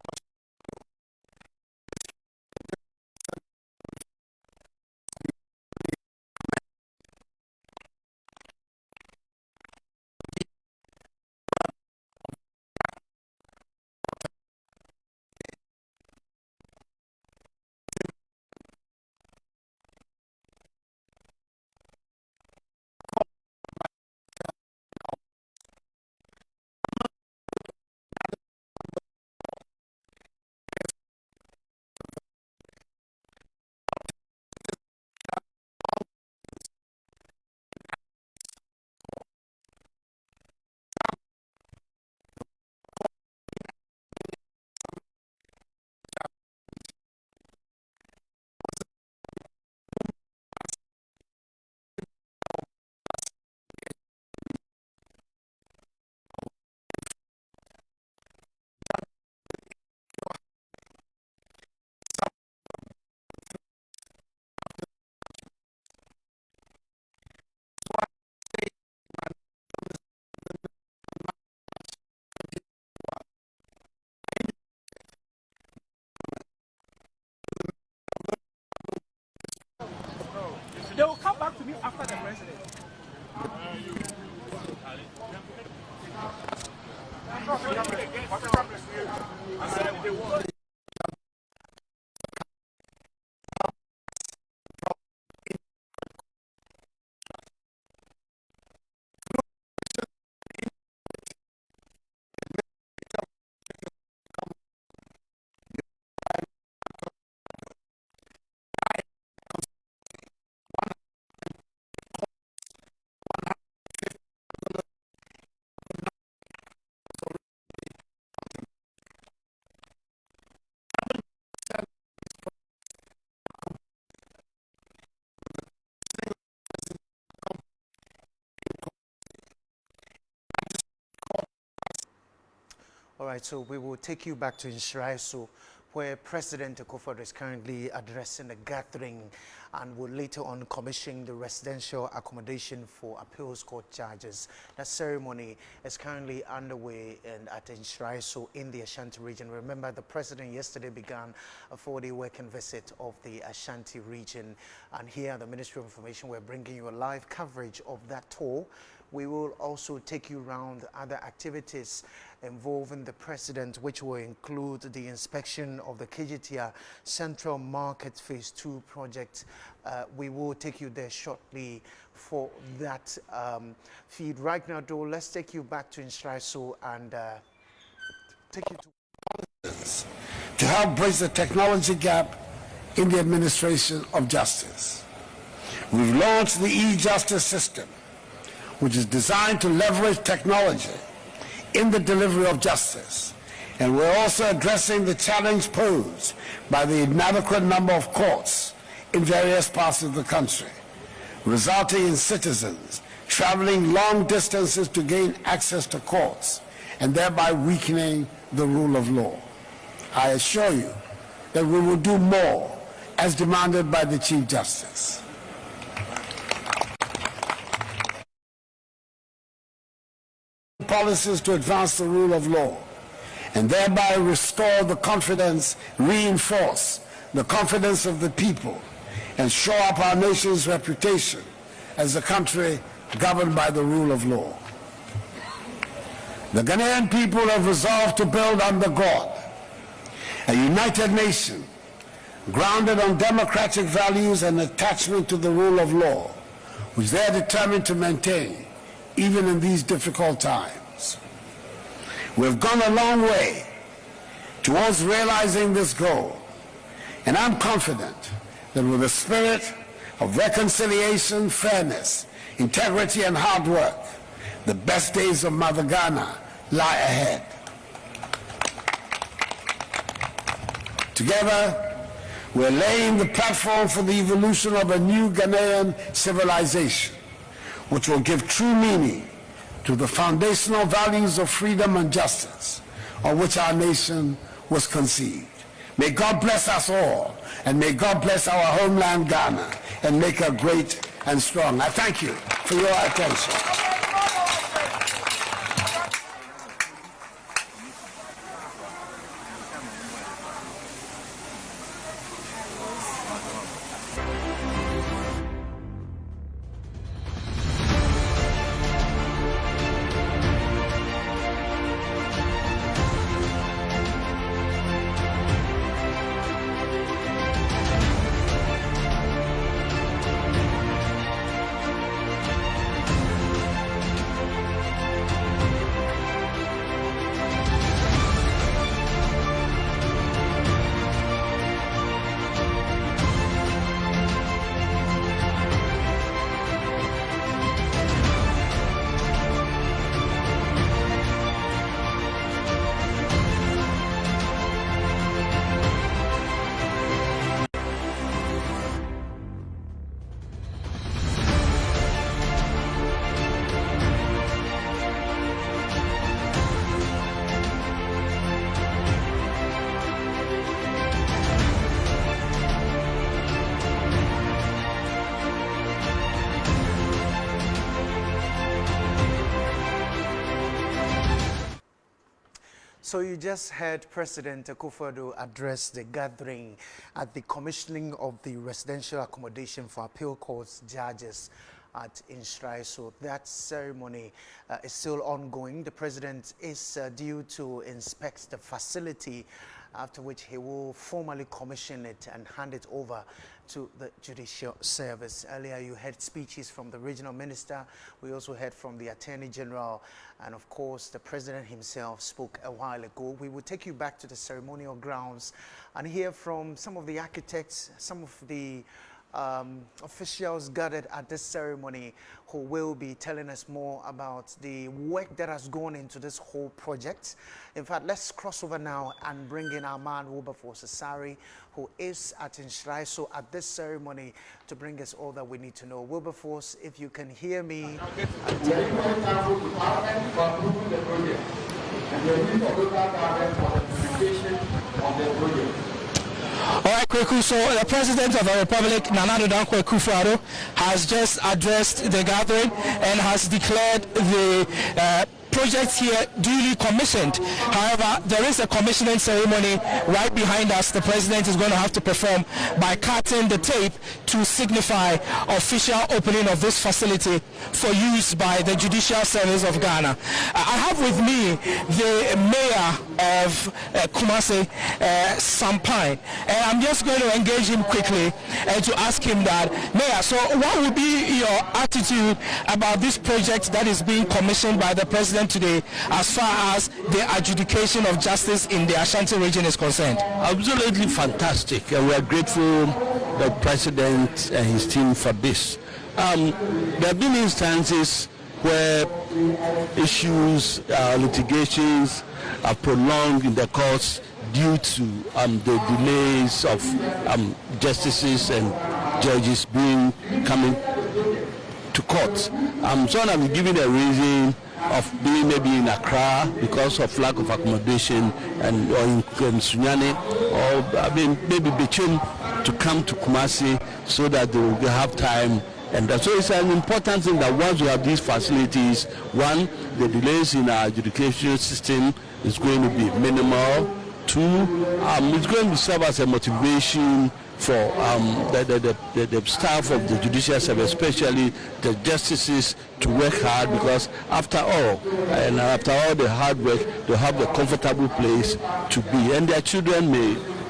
They will come back to me after the president. All right, so we will take you back to Nhyiaeso, where President Akufo-Addo is currently addressing a gathering and will later on commission the residential accommodation for appeals court charges. That ceremony is currently underway at Nhyiaeso in the Ashanti region. Remember, the president yesterday began a 4-day working visit of the Ashanti region, and here at the Ministry of Information, we're bringing you a live coverage of that tour. We will also take you around other activities involving the president, which will include the inspection of the KGTR Central Market Phase 2 project. We will take you there shortly for that feed. Right now, though, let's take you back to Nhyiaeso and take you to help bridge the technology gap in the administration of justice. We've launched the e-justice system, which is designed to leverage technology in the delivery of justice. And we're also addressing the challenge posed by the inadequate number of courts in various parts of the country, resulting in citizens traveling long distances to gain access to courts and thereby weakening the rule of law. I assure you that we will do more as demanded by the Chief Justice. Policies to advance the rule of law and thereby restore the confidence, reinforce the confidence of the people, and shore up our nation's reputation as a country governed by the rule of law. The Ghanaian people have resolved to build under God a united nation grounded on democratic values and attachment to the rule of law, which they are determined to maintain even in these difficult times. We've gone a long way towards realizing this goal, and I'm confident that with a spirit of reconciliation, fairness, integrity, and hard work, the best days of Mother Ghana lie ahead. Together, we're laying the platform for the evolution of a new Ghanaian civilization, which will give true meaning to the foundational values of freedom and justice on which our nation was conceived. May God bless us all, and may God bless our homeland Ghana and make her great and strong. I thank you for your attention. So you just heard President Akufo-Addo address the gathering at the commissioning of the residential accommodation for appeal courts judges at Nhyiaeso. That ceremony is still ongoing. The president is due to inspect the facility, after which he will formally commission it and hand it over to the judicial service. Earlier you heard speeches from the regional minister. We also heard from the Attorney General, and of course the president himself spoke a while ago. We will take you back to the ceremonial grounds and hear from some of the architects, some of the officials gathered at this ceremony who will be telling us more about the work that has gone into this whole project. In fact, let's cross over now and bring in our man Wilberforce Asari, who is at Nhyiaeso at this ceremony, to bring us all that we need to know. Wilberforce, if you can hear me. All right, Kweku. So the President of the Republic, Akufo-Addo, has just addressed the gathering and has declared the project here duly commissioned. However, there is a commissioning ceremony right behind us. The president is going to have to perform by cutting the tape to signify official opening of this facility for use by the Judicial Service of Ghana. I have with me the mayor of Kumasi, Sampine, and I'm just going to engage him quickly and to ask him that, Mayor, so what would be your attitude about this project that is being commissioned by the president today as far as the adjudication of justice in the Ashanti region is concerned? Absolutely fantastic, and we are grateful the president and his team for this. There have been instances where issues, litigations are prolonged in the courts due to the delays of justices and judges coming to court. So I'm giving a reason of being maybe in Accra because of lack of accommodation, and or in Sunyani, or maybe Bichim to come to Kumasi so that they will have time. And so it's an important thing that once we have these facilities, one, the delays in our education system is going to be minimal. Two, it's going to serve as a motivation for the staff of the judicial service, especially the justices, to work hard, because after all the hard work, they have a comfortable place to be, and their children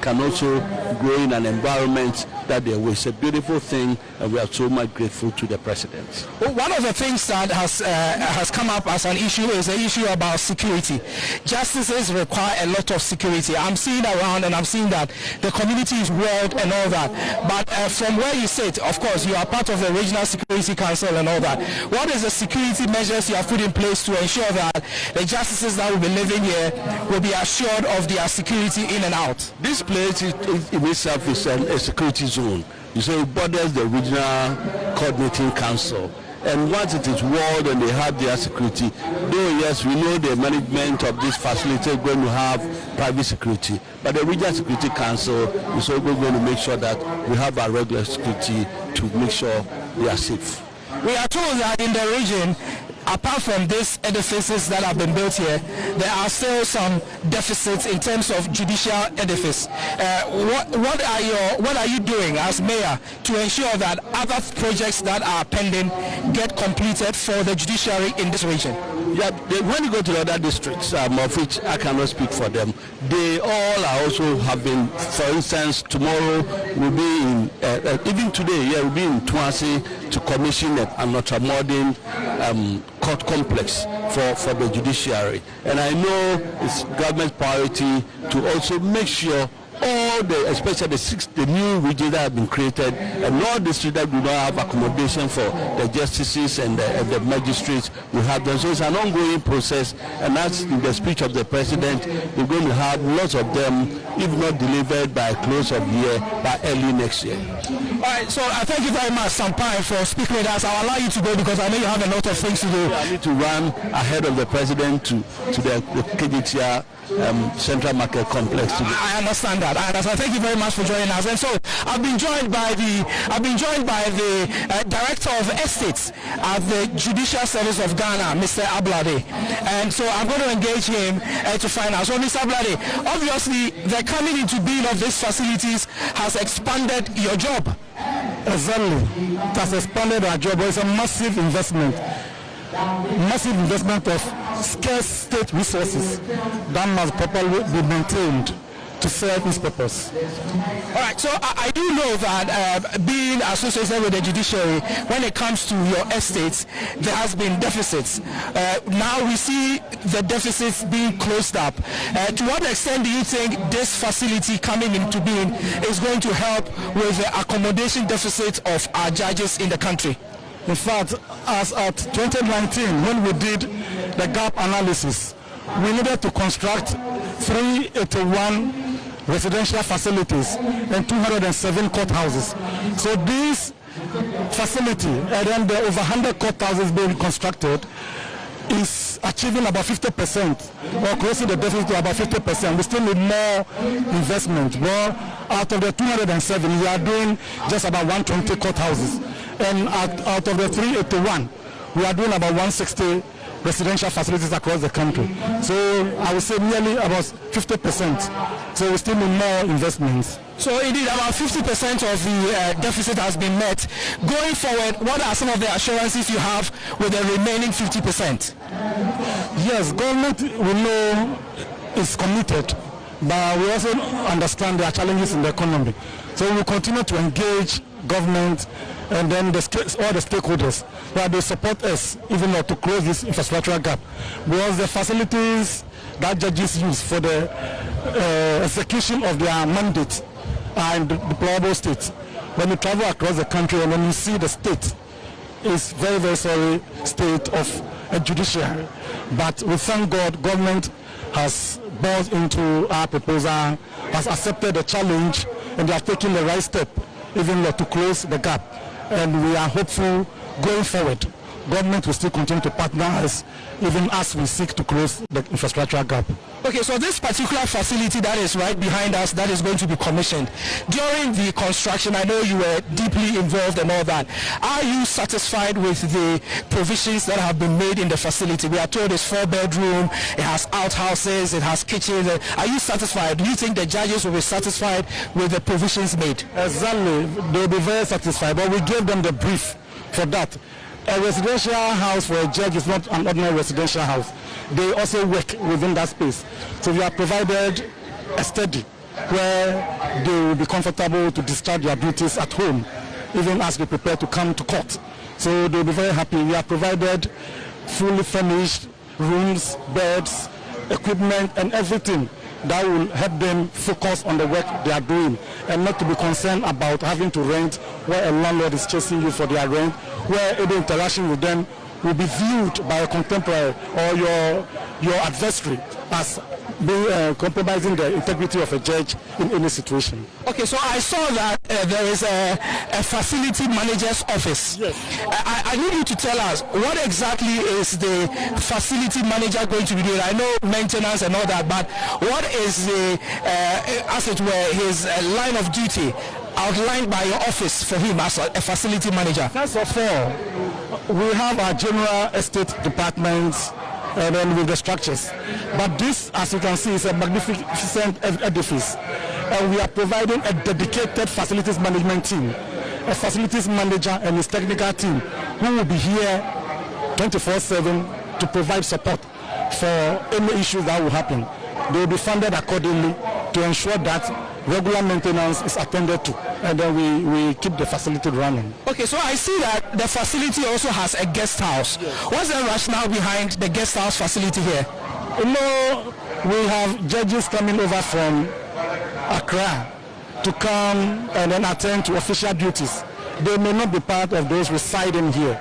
can also grow in an environment that they wish. It's a beautiful thing, and we are so much grateful to the president. Well, one of the things that has come up as an issue is the issue about security. Justices require a lot of security. I'm seeing around, and I'm seeing that the community is walled and all that. But from where you sit, of course, you are part of the Regional Security Council and all that. What is the security measures you have put in place to ensure that the justices that will be living here will be assured of their security in and out? This place in itself is a security zone. You say it borders the Regional Coordinating Council. And once it is walled and they have their security, though yes, we know the management of this facility is going to have private security, but the Regional Security Council is also going to make sure that we have our regular security to make sure they are safe. We are told that in the region, apart from these edifices that have been built here, there are still some deficits in terms of judicial edifice. What are you doing as mayor to ensure that other projects that are pending get completed for the judiciary in this region? Yeah, when you go to the other districts, of which I cannot speak for them, they all are also have been. For instance, tomorrow we'll be in, even today, we'll be in Tuasi to commission an ultra-modern court complex for the judiciary. And I know it's government priority to also make sure all especially the new regions that have been created, and all districts that do not have accommodation for the justices and the magistrates, we have them. So it's an ongoing process, and that's in the speech of the president. We're going to have lots of them, if not delivered by close of year, by early next year. All right, so I thank you very much, Sampine, for speaking with us. I'll allow you to go because I know you have a lot of things to do. I need to run ahead of the president to the KGTR Central Market Complex. I understand that. So thank you very much for joining us. And so I've been joined by the Director of Estates at the Judicial Service of Ghana, Mr. Ablade. And so I'm going to engage him to find out. So Mr. Ablade, obviously the coming into being of these facilities has expanded your job. Exactly. It has expanded our job. It's a massive investment of scarce state resources that must properly be maintained to serve its purpose. All right, so I do know that being associated with the judiciary, when it comes to your estates, there has been deficits. Now we see the deficits being closed up. To what extent do you think this facility coming into being is going to help with the accommodation deficit of our judges in the country? In fact, as at 2019, when we did the gap analysis, we needed to construct 381 residential facilities and 207 courthouses. So this facility, and then the over 100 courthouses being constructed, is achieving about 50% or closing the deficit to about 50%. We still need more investment. Well, out of the 207, we are doing just about 120 courthouses. And out of the 381, we are doing about 160 residential facilities across the country. So I would say nearly about 50%. So we still need more investments. So indeed, about 50% of the deficit has been met. Going forward, what are some of the assurances you have with the remaining 50%? Yes, government we know is committed, but we also understand there are challenges in the economy. So we continue to engage government and then all the stakeholders where they support us even though to close this infrastructural gap. Because the facilities that judges use for the execution of their mandate are in the deplorable state. When you travel across the country and when you see the state, it's very, very sorry state of a judiciary. But we thank God, government has bought into our proposal, has accepted the challenge, and they are taking the right step even though to close the gap. And we are hopeful going forward, government will still continue to partner us even as we seek to close the infrastructural gap. Okay, so this particular facility that is right behind us, that is going to be commissioned. During the construction, I know you were deeply involved and all that. Are you satisfied with the provisions that have been made in the facility? We are told it's 4-bedroom, it has outhouses, it has kitchens. Are you satisfied? Do you think the judges will be satisfied with the provisions made? Exactly, they'll be very satisfied, but we gave them the brief for that. A residential house for a judge is not an ordinary residential house. They also work within that space. So we have provided a study where they will be comfortable to discharge their duties at home, even as they prepare to come to court. So they'll be very happy. We have provided fully furnished rooms, beds, equipment, and everything that will help them focus on the work they are doing and not to be concerned about having to rent where a landlord is chasing you for their rent, where any interaction with them will be viewed by a contemporary or your adversary as being compromising the integrity of a judge in any situation. Okay, so I saw that there is a facility manager's office. Yes. I need you to tell us what exactly is the facility manager going to be doing. I know maintenance and all that, but what is the, as it were, his line of duty outlined by your office for him as a facility manager? First of all, we have our general estate departments and then with the structures. But this, as you can see, is a magnificent edifice. And we are providing a dedicated facilities management team, a facilities manager and his technical team who will be here 24/7 to provide support for any issues that will happen. They will be funded accordingly to ensure that regular maintenance is attended to, and then we keep the facility running. Okay, so I see that the facility also has a guest house. Yes. What's the rationale behind the guest house facility here? You know, we have judges coming over from Accra to come and then attend to official duties. They may not be part of those residing here,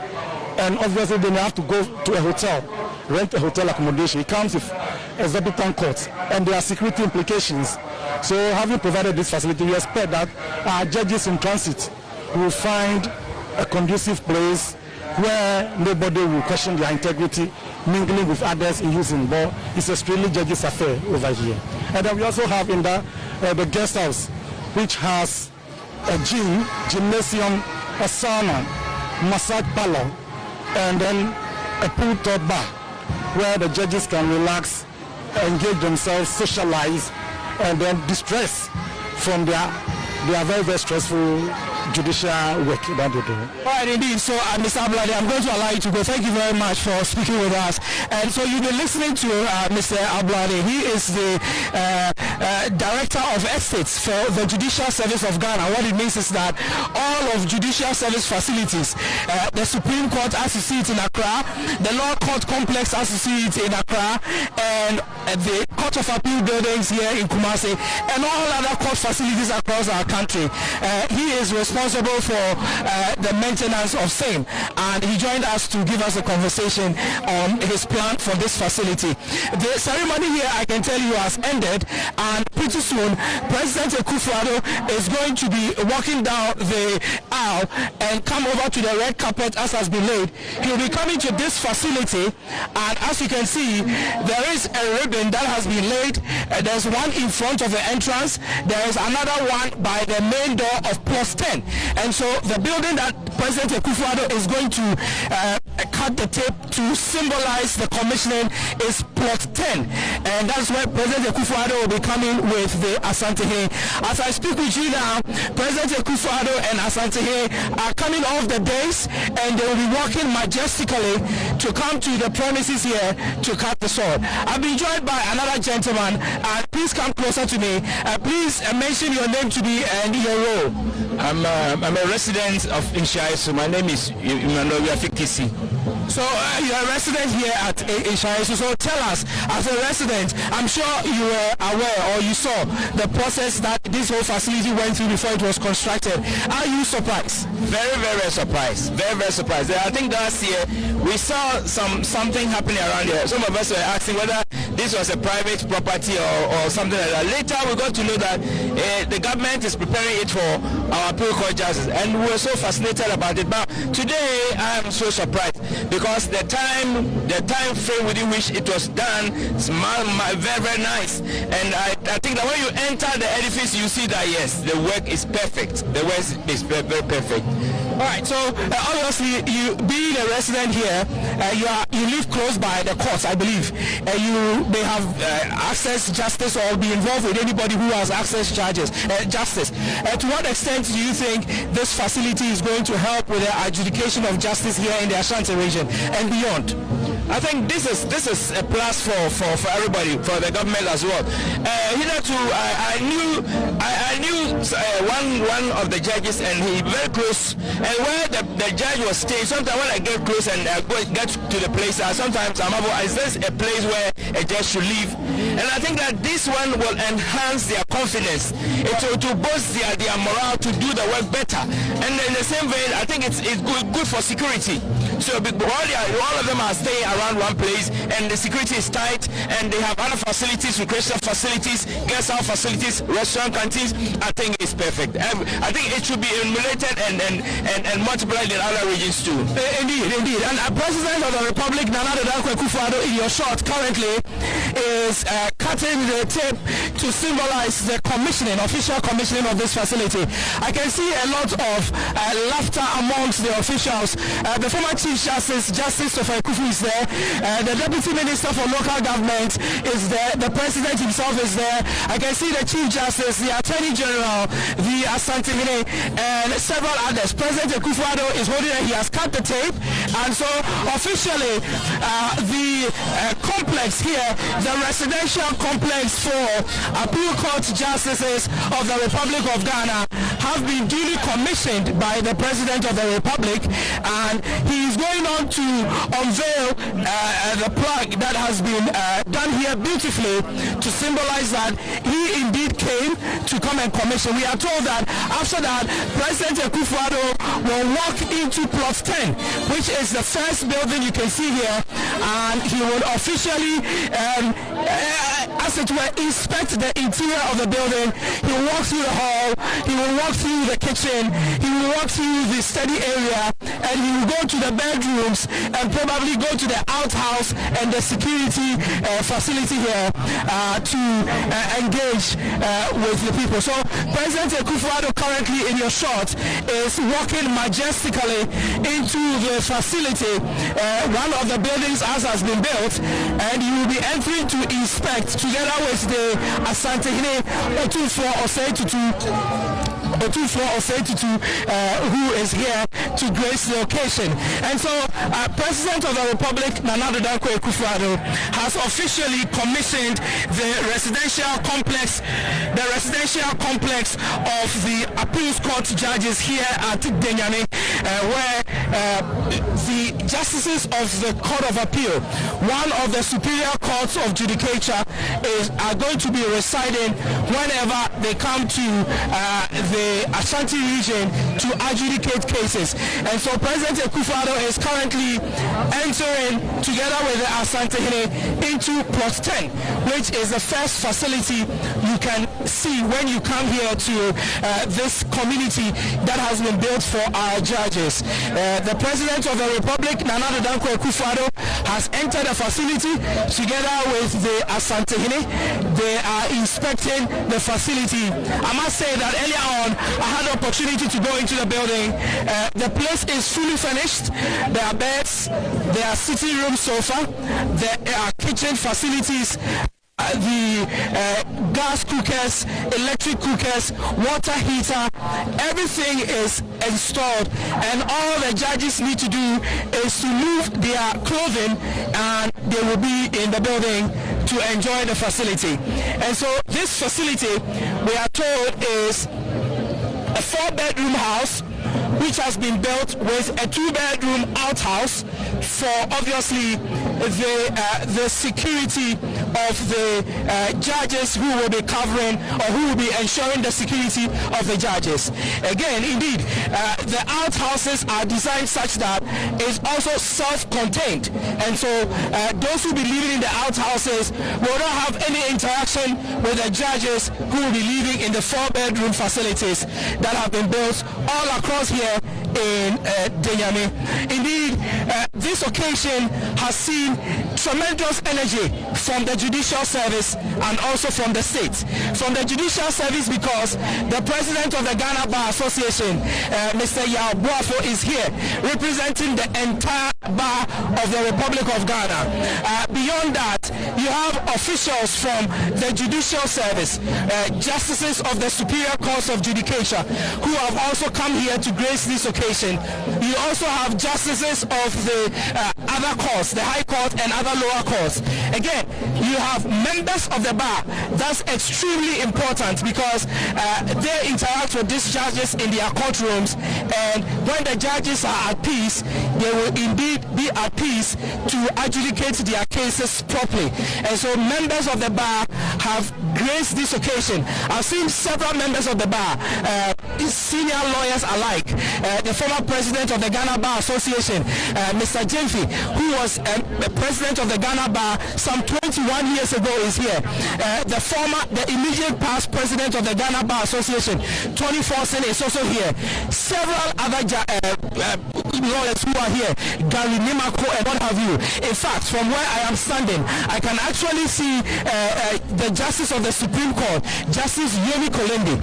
and obviously they may have to go to a hotel, rent a hotel accommodation. It comes with exorbitant costs, and there are security implications. So having provided this facility, we expect that our judges in transit will find a conducive place where nobody will question their integrity, mingling with others in using. But it's a strictly judges' affair over here. And then we also have in the guest house which has a gym, gymnasium, a sauna, massage parlor, and then a pool top bar where the judges can relax, engage themselves, socialize, and then distress from their very, very stressful judicial work that they do. All right, indeed. So, Mr. Ablade, I'm going to allow you to go. Thank you very much for speaking with us. And so you've been listening to Mr. Ablade. He is the Director of Estates for the Judicial Service of Ghana. What it means is that all of judicial service facilities, the Supreme Court as you see it in Accra, the Law Court Complex as you see it in Accra, and the Court of Appeal buildings here in Kumasi, and all other court facilities across our country. He is responsible for the maintenance of same, and he joined us to give us a conversation on his plan for this facility. The ceremony here, I can tell you, has ended, and pretty soon President Akufo-Addo is going to be walking down the aisle and come over to the red carpet as has been laid. He'll be coming to this facility, and as you can see, there is a ribbon that has been laid. There's one in front of the entrance. There is another one by the main door of plus 10. And so the building that President Akufo-Addo is going to cut the tape to symbolize the commissioning is plot 10. And that's where President Akufo-Addo will be coming with the Asante. As I speak with you now, President Akufo-Addo and Asante are coming off the dais, and they will be walking majestically to come to the premises here to cut the sword. I've been joined by another gentleman. Please come closer to me. Please mention your name to me and your role. I'm a resident of Nhyiaeso. My name is Nhyiaeso. So you're a resident here at Nhyiaeso. So tell us, as a resident, I'm sure you were aware or you saw the process that this whole facility went through before it was constructed. Are you surprised? Very, very surprised. Very, very surprised. I think last year we saw something happening around here. Some of us were asking whether this was a private property or something like that. Later we got to know that the government is preparing it for our appeal court judges, and we were so fascinated about it. But today I am so surprised because the time frame within which it was done is very, very nice. And I think that when you enter the edifice, you see that yes, the work is perfect. The work is very, very perfect. All right. So obviously, you being a resident here, you live close by the courts, I believe. You may have access justice or be involved with anybody who has access justice. To what extent do you think this facility is going to help with the adjudication of justice here in the Ashanti region and beyond? I think this is a plus for everybody, for the government as well. Hitherto, I knew one of the judges, and he very close. And where the judge was staying, sometimes when I get close and get to the place, sometimes I'm about, is this a place where a judge should live? And I think that this one will enhance their confidence, to boost their morale to do the work better. And in the same vein, I think it's good for security. So all of them are staying around one place, and the security is tight, and they have other facilities, recreational facilities, guest house facilities, restaurant, canteens. I think it's perfect. I think it should be emulated and multiplied in other regions too. Indeed. And President of the Republic, Nana Akufo-Addo, in your shot currently is cutting the tape to symbolize the official commissioning of this facility. I can see a lot of laughter amongst the officials. The former Chief Justice Akufo is there. The Deputy Minister for Local Government is there. The President himself is there. I can see the Chief Justice, the Attorney General, the Asante, and several others. President Akufo-Addo is holding it. He has cut the tape, and so officially the complex here, the residential complex for appeal court justices of the Republic of Ghana, have been duly commissioned by the President of the Republic, and he is going on to unveil the plaque that has been done here beautifully to symbolize that he indeed came to come and commission. We are told that after that, President Akufo-Addo will walk into plot 10, which is the first building you can see here, and he will officially, as it were, inspect the interior of the building. He will walk through the hall, he will walk through the kitchen, he will walk through the study area, and he will go to the bedrooms and probably go to the outhouse and the security facility here to engage with the people. So President Akufo-Addo currently in your shot is walking majestically into the facility, one of the buildings has been built, and you will be entering to inspect together with the Asantehene Akufo-Addo who is here to grace the occasion. And so President of the Republic Nana Akufo-Addo has officially commissioned the residential complex of the appeals court judges here at Denyane, where the justices of the Court of Appeal, one of the superior courts of judicature, are going to be residing whenever they come to the Ashanti region to adjudicate cases. And so President Akufo-Addo is currently entering together with the Asantehene into Plot 10, which is the first facility you can see when you come here to this community that has been built for our judges. The President of the Republic, Nana Akufo-Addo, has entered the facility together with the Asantehene. They are inspecting the facility. I must say that earlier on I had the opportunity to go into the building. The place is fully furnished. There are beds, there are sitting room sofa, there are kitchen facilities, the gas cookers, electric cookers, water heater, everything is installed, and all the judges need to do is to move their clothing and they will be in the building to enjoy the facility. And so this facility, we are told, is a 4-bedroom house which has been built with a 2-bedroom outhouse for obviously the security of the judges who will be covering or who will be ensuring the security of the judges. Again, indeed, the outhouses are designed such that it's also self-contained, and so those who will be living in the outhouses will not have any interaction with the judges who will be living in the 4-bedroom facilities that have been built all across here in Denyane. Indeed, this occasion has seen tremendous energy from the judicial service and also from the state. From the judicial service because the president of the Ghana Bar Association, Mr. Nhyiaeso, is here representing the entire bar of the Republic of Ghana. Beyond that, you have officials from the judicial service, justices of the superior courts of judicature, who have also come here to grace this occasion. You also have justices of the other courts, the High Court and other lower courts. Again, you have members of the bar. That's extremely important because they interact with these judges in their courtrooms, and when the judges are at peace, they will indeed be at peace to adjudicate their cases properly. And so members of the bar have graced this occasion. I've seen several members of the bar, senior lawyers alike. The former president of the Ghana Bar Association, Mr. Jemfi, who was president of the Ghana Bar some 21 years ago, is here. The immediate past president of the Ghana Bar Association, Tony Forson, is also here. Several other lawyers who are here, Gary Nimako and what have you. In fact, from where I am standing, I can actually see the Justice of the Supreme Court, Justice Yemi Kolende,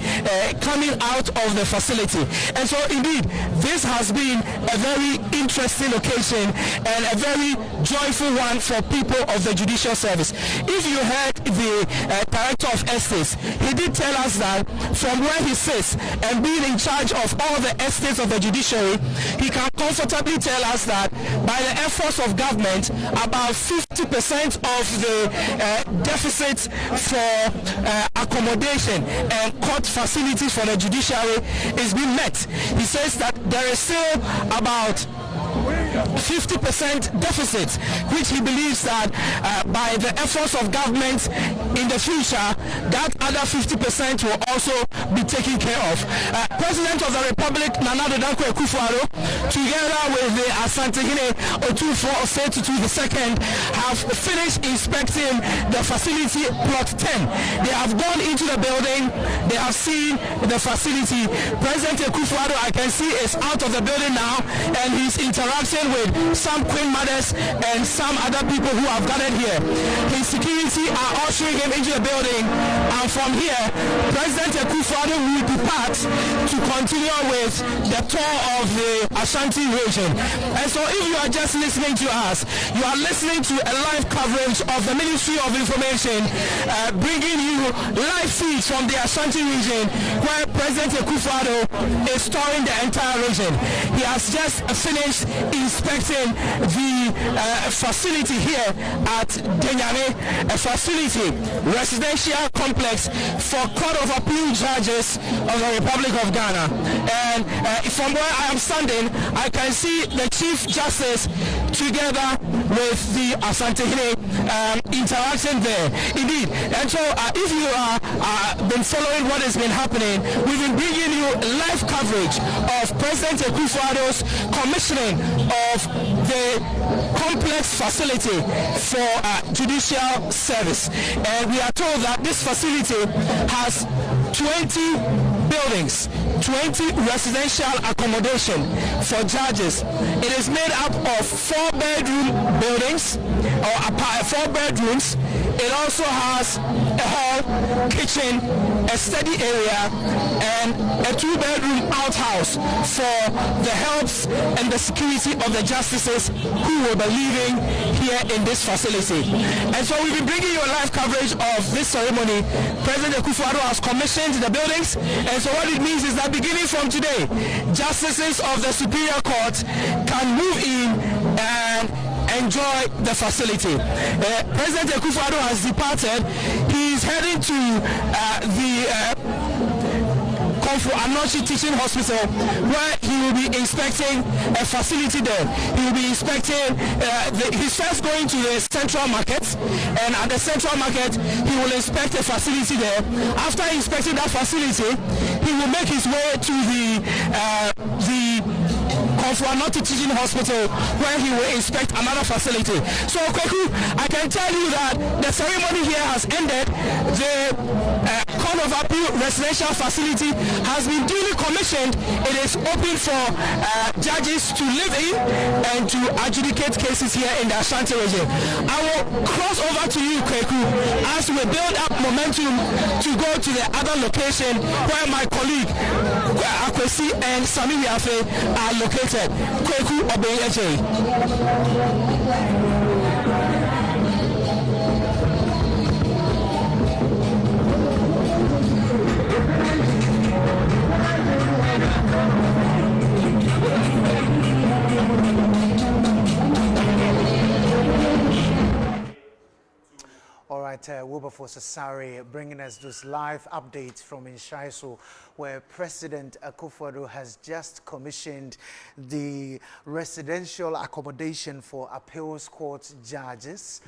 coming out of the facility. And so indeed, this has been a very interesting occasion and a very joyful one for people of the judicial service. If you heard the director of estates, he did tell us that from where he sits and being in charge of all the estates of the judiciary, he can comfortably tell us that by the efforts of government, about 50% of the deficit for accommodation and court facilities for the judiciary is being met. He says that there is still about 50% deficit, which he believes that by the efforts of government in the future, that other 50% will also be taken care of. President of the Republic, Nana Akufo-Addo, together with the Asantehene Akufo-Addo II, have finished inspecting the facility Plot 10. They have gone into the building, they have seen the facility. President Akufo-Addo, I can see, is out of the building now, and he's interacting with with some queen mothers and some other people who have gathered here. His security are ushering him into the building, and from here, President Akufo-Addo will depart to continue with the tour of the Ashanti region. And so if you are just listening to us, you are listening to a live coverage of the Ministry of Information, bringing you live feeds from the Ashanti region, where President Akufo-Addo is touring the entire region. He has just finished inspecting the facility here at Nhyiaeso, a facility, residential complex for Court of Appeal judges of the Republic of Ghana. And from where I am standing, I can see the Chief Justice together with the Asante interaction there. Indeed. And so if you are been following what has been happening, we've been bringing you live coverage of President Akufo-Addo's commissioning of the complex facility for judicial service. And we are told that this facility has 20 buildings, 20 residential accommodation for judges. It is made up of 4-bedroom buildings, or 4 bedrooms. It also has a hall, kitchen, a study area, and a 2-bedroom outhouse for the helps and the security of the justices who will be living here in this facility. And so we've been bringing you a live coverage of this ceremony. President Akufo-Addo has commissioned the buildings, and so what it means is that beginning from today, justices of the Superior Court can move in and enjoy the facility. President Akufo-Addo has departed. He is heading to the Akufo-Addo Teaching Hospital, where he will be inspecting a facility there. He will be inspecting, he's first going to the Central Market, and at the Central Market, he will inspect a facility there. After inspecting that facility, he will make his way to the Akufo-Addo Teaching Hospital, where he will inspect another facility. So, Kweku, I can tell you that the ceremony here has ended. The Court of Appeal residential facility has been duly commissioned. It is open for judges to live in and to adjudicate cases here in the Ashanti region. I will cross over to you, Kweku, as we build up momentum to go to the other location where my colleague Akwesi and Sami Yafe are located. Kweku Obeyeje. All right, Wilberforce Asare bringing us those live updates from Nhyiaeso, where President Akufo-Addo has just commissioned the residential accommodation for appeals court judges.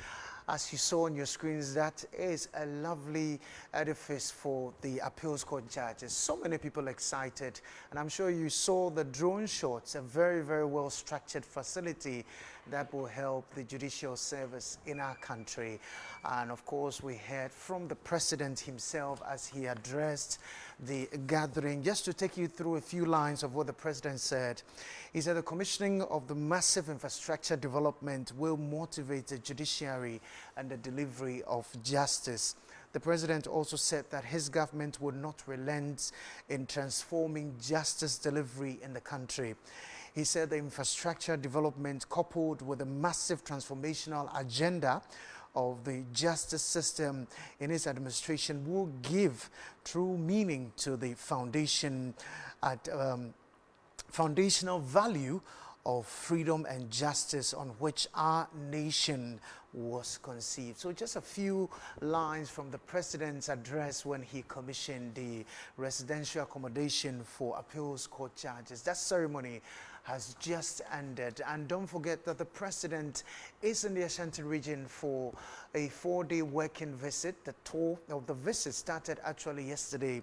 As you saw on your screens, that is a lovely edifice for the appeals court judges. So many people excited, and I'm sure you saw the drone shots, a very, very well structured facility that will help the judicial service in our country. And of course, we heard from the president himself as he addressed the gathering. Just to take you through a few lines of what the president said, he said the commissioning of the massive infrastructure development will motivate the judiciary and the delivery of justice. The president also said that his government would not relent in transforming justice delivery in the country. He said the infrastructure development, coupled with a massive transformational agenda of the justice system in his administration, will give true meaning to the foundational value of freedom and justice on which our nation was conceived. So just a few lines from the president's address when he commissioned the residential accommodation for appeals court judges. That ceremony has just ended. And don't forget that the president is in the Ashanti region for a 4-day working visit. The tour of the visit started actually yesterday.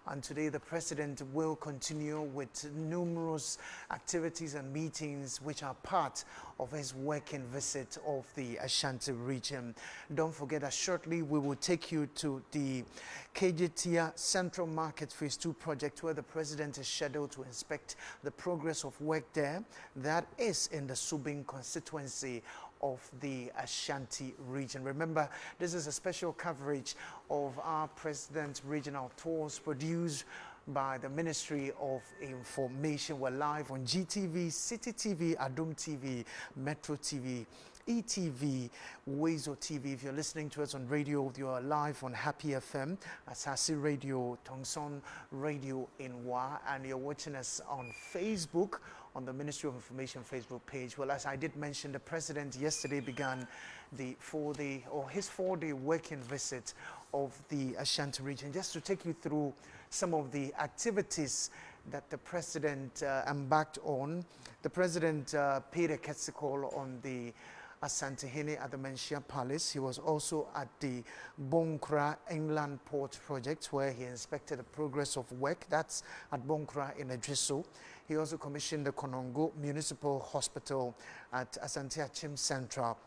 And today the president will continue with numerous activities and meetings which are part of his working visit of the Ashanti region. Don't forget that shortly we will take you to the Kejetia Central Market Phase 2 project, where the president is scheduled to inspect the progress of work there. That is in the Subing constituency of the Ashanti region. Remember, this is a special coverage of our president's regional tours produced by the Ministry of Information. We're live on GTV, City TV, Adum TV, Metro TV, ETV, Nhyiaeso TV. If you're listening to us on radio, you are live on Happy FM, Asasi Radio, Tongson Radio in Wa, and you're watching us on Facebook, on the Ministry of Information Facebook page. Well, as I did mention, the president yesterday began his 4-day working visit of the Ashanti region. Just to take you through some of the activities that the president embarked on, the president paid a courtesy call on the Asantehene at the Menchia Palace. He was also at the Bonkra Inland Port Project, where he inspected the progress of work. That's at Bonkra in Nhyiaeso. He also commissioned the Konongo Municipal Hospital at Asante Achim Central.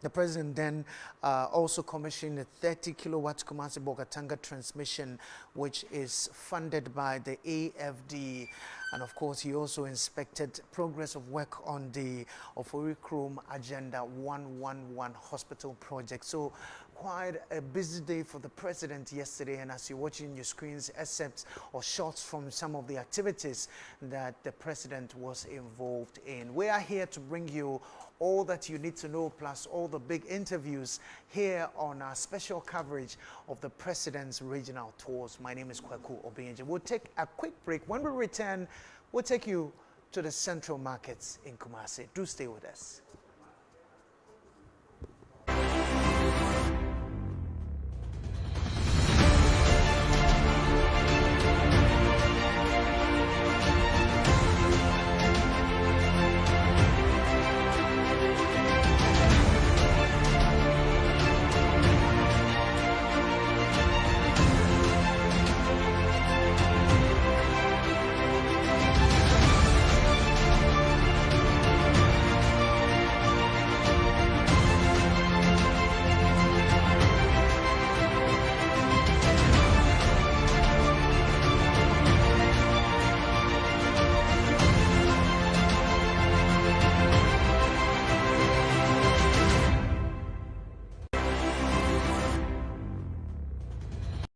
The president then also commissioned a 30-kilowatt Kumasi Bogatanga transmission, which is funded by the AFD. And of course, he also inspected progress of work on the Ofori Krom Agenda 111 hospital project. So quite a busy day for the president yesterday, and as you're watching your screens, excerpts or shots from some of the activities that the president was involved in. We are here to bring you all that you need to know, plus all the big interviews here on our special coverage of the president's regional tours. My name is Akufo-Addo. We'll take a quick break. When we return, we'll take you to the central markets in Kumasi. Do stay with us.